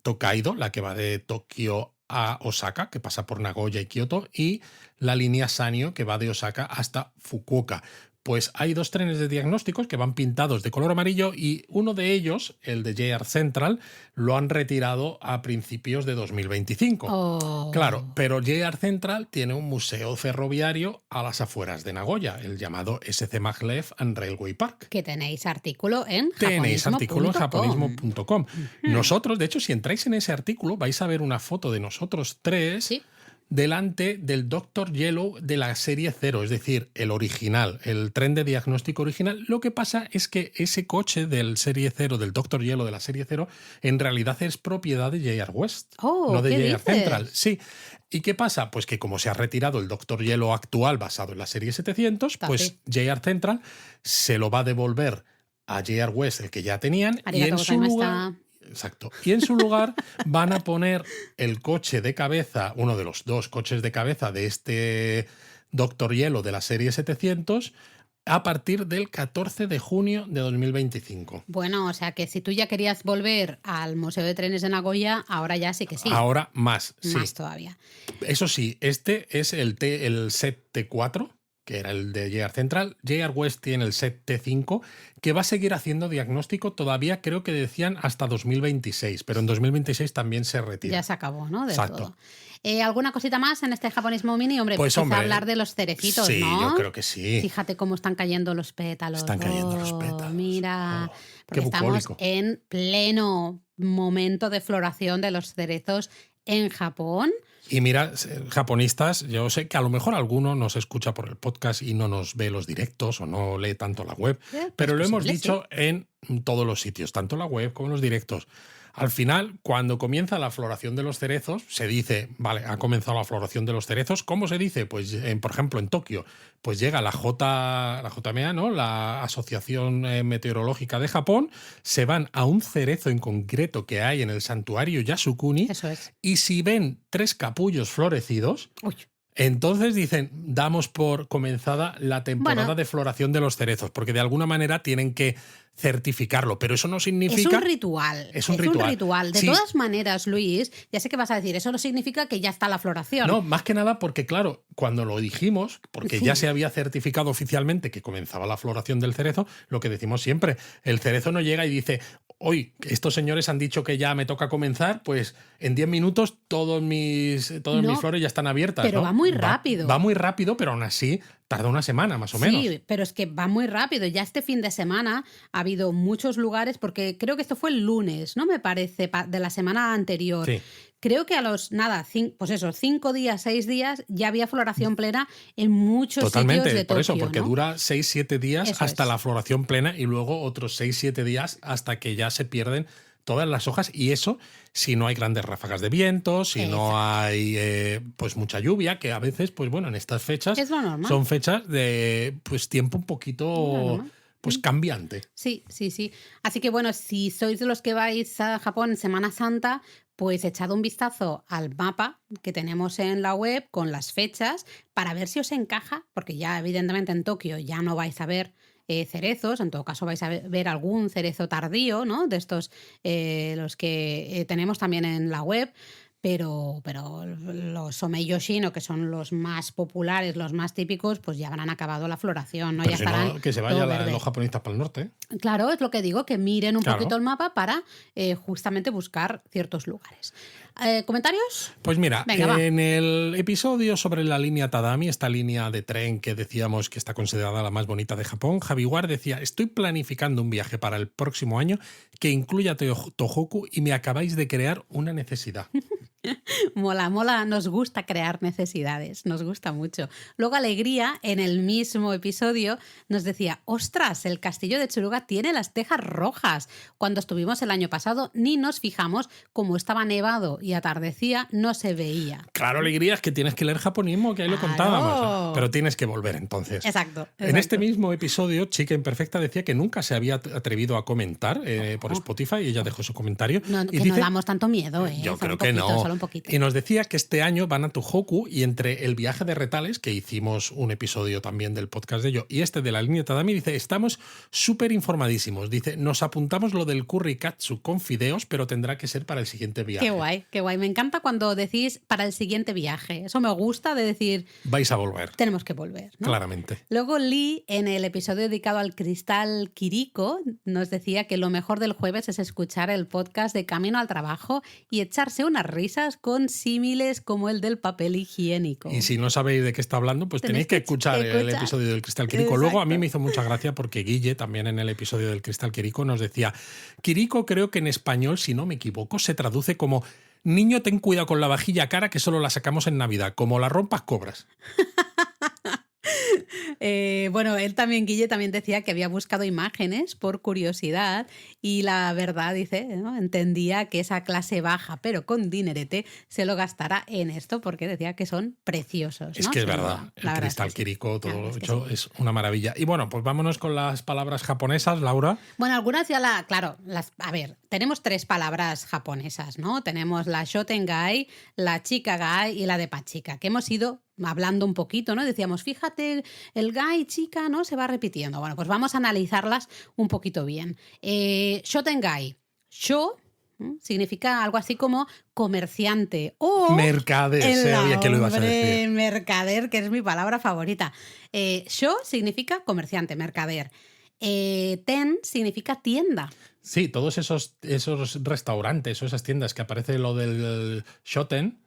Tokaido, la que va de Tokio a Osaka, que pasa por Nagoya y Kioto, y la línea Sanyo, que va de Osaka hasta Fukuoka. Pues hay 2 trenes de diagnósticos que van pintados de color amarillo y uno de ellos, el de JR Central, lo han retirado a principios de 2025. Oh. Claro, pero JR Central tiene un museo ferroviario a las afueras de Nagoya, el llamado SC Maglev and Railway Park. Que tenéis artículo en japonismo.com. Nosotros, de hecho, si entráis en ese artículo, vais a ver una foto de nosotros 3... ¿Sí? Delante del Dr. Yellow de la serie 0, es decir, el original, el tren de diagnóstico original. Lo que pasa es que ese coche del serie 0, del Dr. Yellow de la serie 0, en realidad es propiedad de JR West, no de JR Central. Sí. ¿Y qué pasa? Pues que como se ha retirado el Dr. Yellow actual basado en la serie 700, pues JR Central se lo va a devolver a JR West, el que ya tenían, y en su lugar... Exacto. Y en su lugar van a poner el coche de cabeza, uno de los 2 coches de cabeza de este Dr. Hielo de la serie 700, a partir del 14 de junio de 2025. Bueno, o sea que si tú ya querías volver al Museo de Trenes de Nagoya, ahora ya sí que sí. Ahora más, sí. Más todavía. Eso sí, este es el set T4, que era el de JR Central. JR West tiene el set T5, que va a seguir haciendo diagnóstico todavía, creo que decían, hasta 2026, pero en 2026 también se retira. Ya se acabó, ¿no? Exacto. Todo. ¿Alguna cosita más en este Japonismo Mini? Hombre, pues quizá hablar de los cerecitos, sí, ¿no? Yo creo que sí. Fíjate cómo están cayendo los pétalos. Están cayendo los pétalos. Mira, porque estamos en pleno momento de floración de los cerezos en Japón. Y mira, japonistas, yo sé que a lo mejor alguno nos escucha por el podcast y no nos ve los directos o no lee tanto la web, pero lo hemos dicho en todos los sitios, tanto la web como los directos. Al final, cuando comienza la floración de los cerezos, se dice, vale, ha comenzado la floración de los cerezos. ¿Cómo se dice? Pues, por ejemplo, en Tokio, pues llega la JMA, ¿no? La Asociación Meteorológica de Japón, se van a un cerezo en concreto que hay en el santuario Yasukuni, Eso es. y si ven 3 capullos florecidos, Uy. entonces dicen, damos por comenzada la temporada Bueno. de floración de los cerezos, porque de alguna manera tienen que certificarlo, pero eso no Es significa... un ritual. Es un ritual. De Sí. todas maneras, Luis, ya sé que vas a decir, eso no significa que ya está la floración. No, más que nada porque, claro, cuando lo dijimos, porque ya se había certificado oficialmente que comenzaba la floración del cerezo, lo que decimos siempre, el cerezo no llega y dice, hoy estos señores han dicho que ya me toca comenzar, pues en 10 minutos todas mis flores ya están abiertas. Pero ¿no? va muy rápido. Va muy rápido, pero aún así tarda una semana más o menos. Sí, pero es que va muy rápido. Ya este fin de semana ha habido muchos lugares, porque creo que esto fue el lunes, ¿no? Me parece, de la semana anterior. Sí. Creo que a los, 5 días, 6 días, ya había floración plena en muchos Totalmente, sitios de por eso, Tokio, porque ¿no? dura 6-7 días Eso hasta es. la floración plena y luego otros 6-7 días hasta que ya se pierden todas las hojas, y eso si no hay grandes ráfagas de viento, si no hay pues mucha lluvia, que a veces, pues bueno, en estas fechas Es lo normal. son fechas de pues tiempo un poquito normal. pues cambiante. Sí. Así que bueno, si sois de los que vais a Japón en Semana Santa, pues echad un vistazo al mapa que tenemos en la web con las fechas para ver si os encaja, porque ya evidentemente en Tokio ya no vais a ver cerezos, en todo caso vais a ver algún cerezo tardío, ¿no? De estos, los que tenemos también en la web. Pero los Someiyoshin, que son los más populares, los más típicos, pues ya habrán acabado la floración, ¿no? Pero Ya si estarán no, que se todo vayan verde. los japonistas para el norte. Claro, es lo que digo, que miren un Claro. poquito el mapa para justamente buscar ciertos lugares. ¿Comentarios? Pues mira, Venga, va. en el episodio sobre la línea Tadami, esta línea de tren que decíamos que está considerada la más bonita de Japón, Javi War decía, estoy planificando un viaje para el próximo año que incluya Tohoku y me acabáis de crear una necesidad. Mola, nos gusta crear necesidades, nos gusta mucho. Luego Alegría, en el mismo episodio, nos decía, ostras, el castillo de Tsuruga tiene las tejas rojas. Cuando estuvimos el año pasado ni nos fijamos, como estaba nevado y atardecía, no se veía. Claro, alegría es que tienes que leer japonismo, que ahí lo Claro. contábamos, pero tienes que volver entonces. Exacto. En este mismo episodio, Chica Imperfecta decía que nunca se había atrevido a comentar por Spotify, y ella dejó su comentario. No, y que dice, no damos tanto miedo, ¿eh? Yo Solo creo un que poquito, no. Solo un poquito. Y nos decía que este año van a Tohoku, y entre el viaje de Retales, que hicimos un episodio también del podcast de ello, y este de la línea Tadami, dice, estamos súper informadísimos. Dice, nos apuntamos lo del curry katsu con fideos, pero tendrá que ser para el siguiente viaje. Qué guay, qué guay. Me encanta cuando decís para el siguiente viaje. Eso me gusta de decir, Vais a volver, tenemos que volver, ¿no? claramente. Luego Lee, en el episodio dedicado al cristal Kiriko, nos decía que lo mejor del jueves es escuchar el podcast de Camino al Trabajo y echarse unas risas con símiles como el del papel higiénico. Y si no sabéis de qué está hablando, pues tenéis que escuchar el episodio del Cristal Quirico. Luego a mí me hizo mucha gracia porque Guille, también en el episodio del Cristal Quirico, nos decía, Quirico creo que en español, si no me equivoco, se traduce como niño, ten cuidado con la vajilla cara que solo la sacamos en Navidad, como la rompas cobras. Bueno, él también, Guille, también decía que había buscado imágenes por curiosidad y la verdad, dice, ¿no? Entendía que esa clase baja, pero con dinerete, se lo gastara en esto porque decía que son preciosos. Es ¿no? que es Sin verdad, duda. el La verdad Cristal es que sí. Quirico, todo Claro, lo es que hecho sí. es una maravilla. Y bueno, pues vámonos con las palabras japonesas, Laura. Bueno, algunas ya a ver, tenemos 3 palabras japonesas, ¿no? Tenemos la shotengai, la chikagai y la de pachika, que hemos ido hablando un poquito, ¿no? Decíamos, fíjate, el gai, chica, ¿no? Se va repitiendo. Bueno, pues vamos a analizarlas un poquito bien. Shotengai. Sho significa algo así como comerciante o Mercader, sabía que lo ibas a decir. Mercader, que es mi palabra favorita. Sho significa comerciante, mercader. Ten significa tienda. Sí, todos esos restaurantes o esas tiendas que aparece lo del Shoten,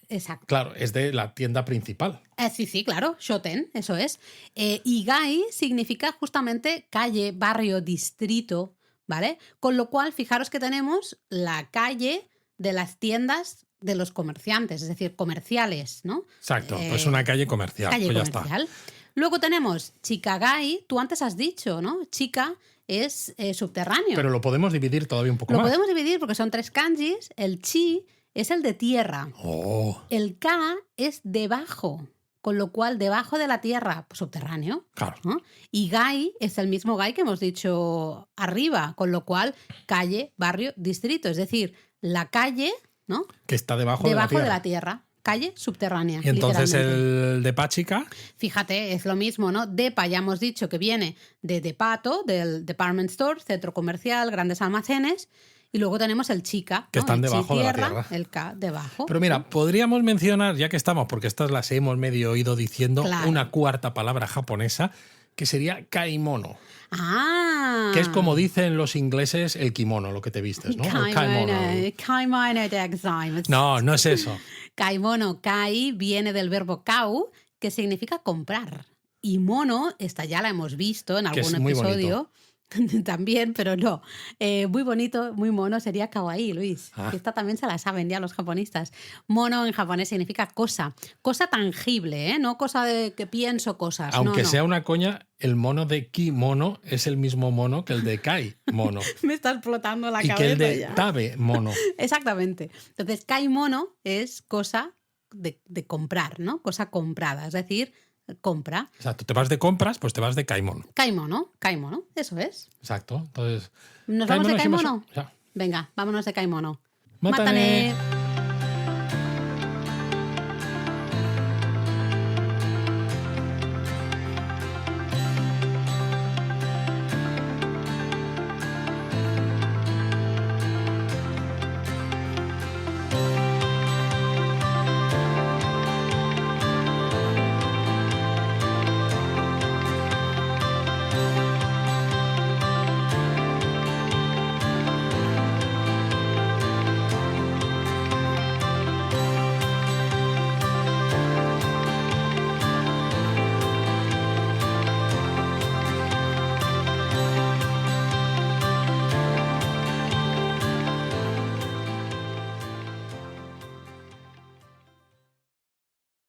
Exacto. claro, es de la tienda principal. Sí, claro, Shoten, eso es. Y gai significa justamente calle, barrio, distrito, ¿vale? Con lo cual, fijaros que tenemos la calle de las tiendas de los comerciantes, es decir, comerciales, ¿no? Exacto, pues una calle comercial. Calle pues ya comercial. está. Luego tenemos Chicagai, tú antes has dicho, ¿no? Chica es subterráneo. Pero lo podemos dividir todavía un poco Lo más. podemos dividir porque son 3 kanjis. El chi es el de tierra. Oh, El ka es debajo, con lo cual debajo de la tierra, pues, subterráneo. claro. ¿No? Y gai es el mismo gai que hemos dicho arriba, con lo cual calle, barrio, distrito. Es decir, la calle, ¿no? Que está debajo Debajo de de la la tierra. Calle subterránea. Y entonces literalmente. el de Pachica, Fíjate, es lo mismo, ¿no? Depa ya hemos dicho que viene de depato, del department store, centro comercial, grandes almacenes. Y luego tenemos el chica, que ¿no? están El chi debajo de la tierra. El K debajo. Pero mira, podríamos mencionar, ya que estamos, porque estas las hemos medio ido diciendo, Claro. una cuarta palabra japonesa, que sería kaimono, Ah. que es como dicen los ingleses el kimono, lo que te vistes, ¿no? El Kaimono de examen. No, no es eso. Kaimono, kai viene del verbo kau, que significa comprar. Y mono, esta ya la hemos visto en Que es algún muy episodio. También, pero no. Muy bonito, muy mono sería kawaii, Luis. Ah. Esta también se la saben ya los japonistas. Mono en japonés significa cosa. Cosa tangible, ¿eh? No cosa de que pienso cosas. Aunque no. sea una coña, el mono de kimono es el mismo mono que el de kai mono. Me está explotando la y cabeza que el de ya. tabe mono. Exactamente. Entonces, kaimono es cosa de comprar, ¿no? Cosa comprada, es decir, compra. Exacto, te vas de compras, pues te vas de kaimono. Kaimono, eso es. Exacto. Entonces, ¿Nos vamos de kaimono kaimono? ya. Venga, vámonos de kaimono. Mátane. Mátane.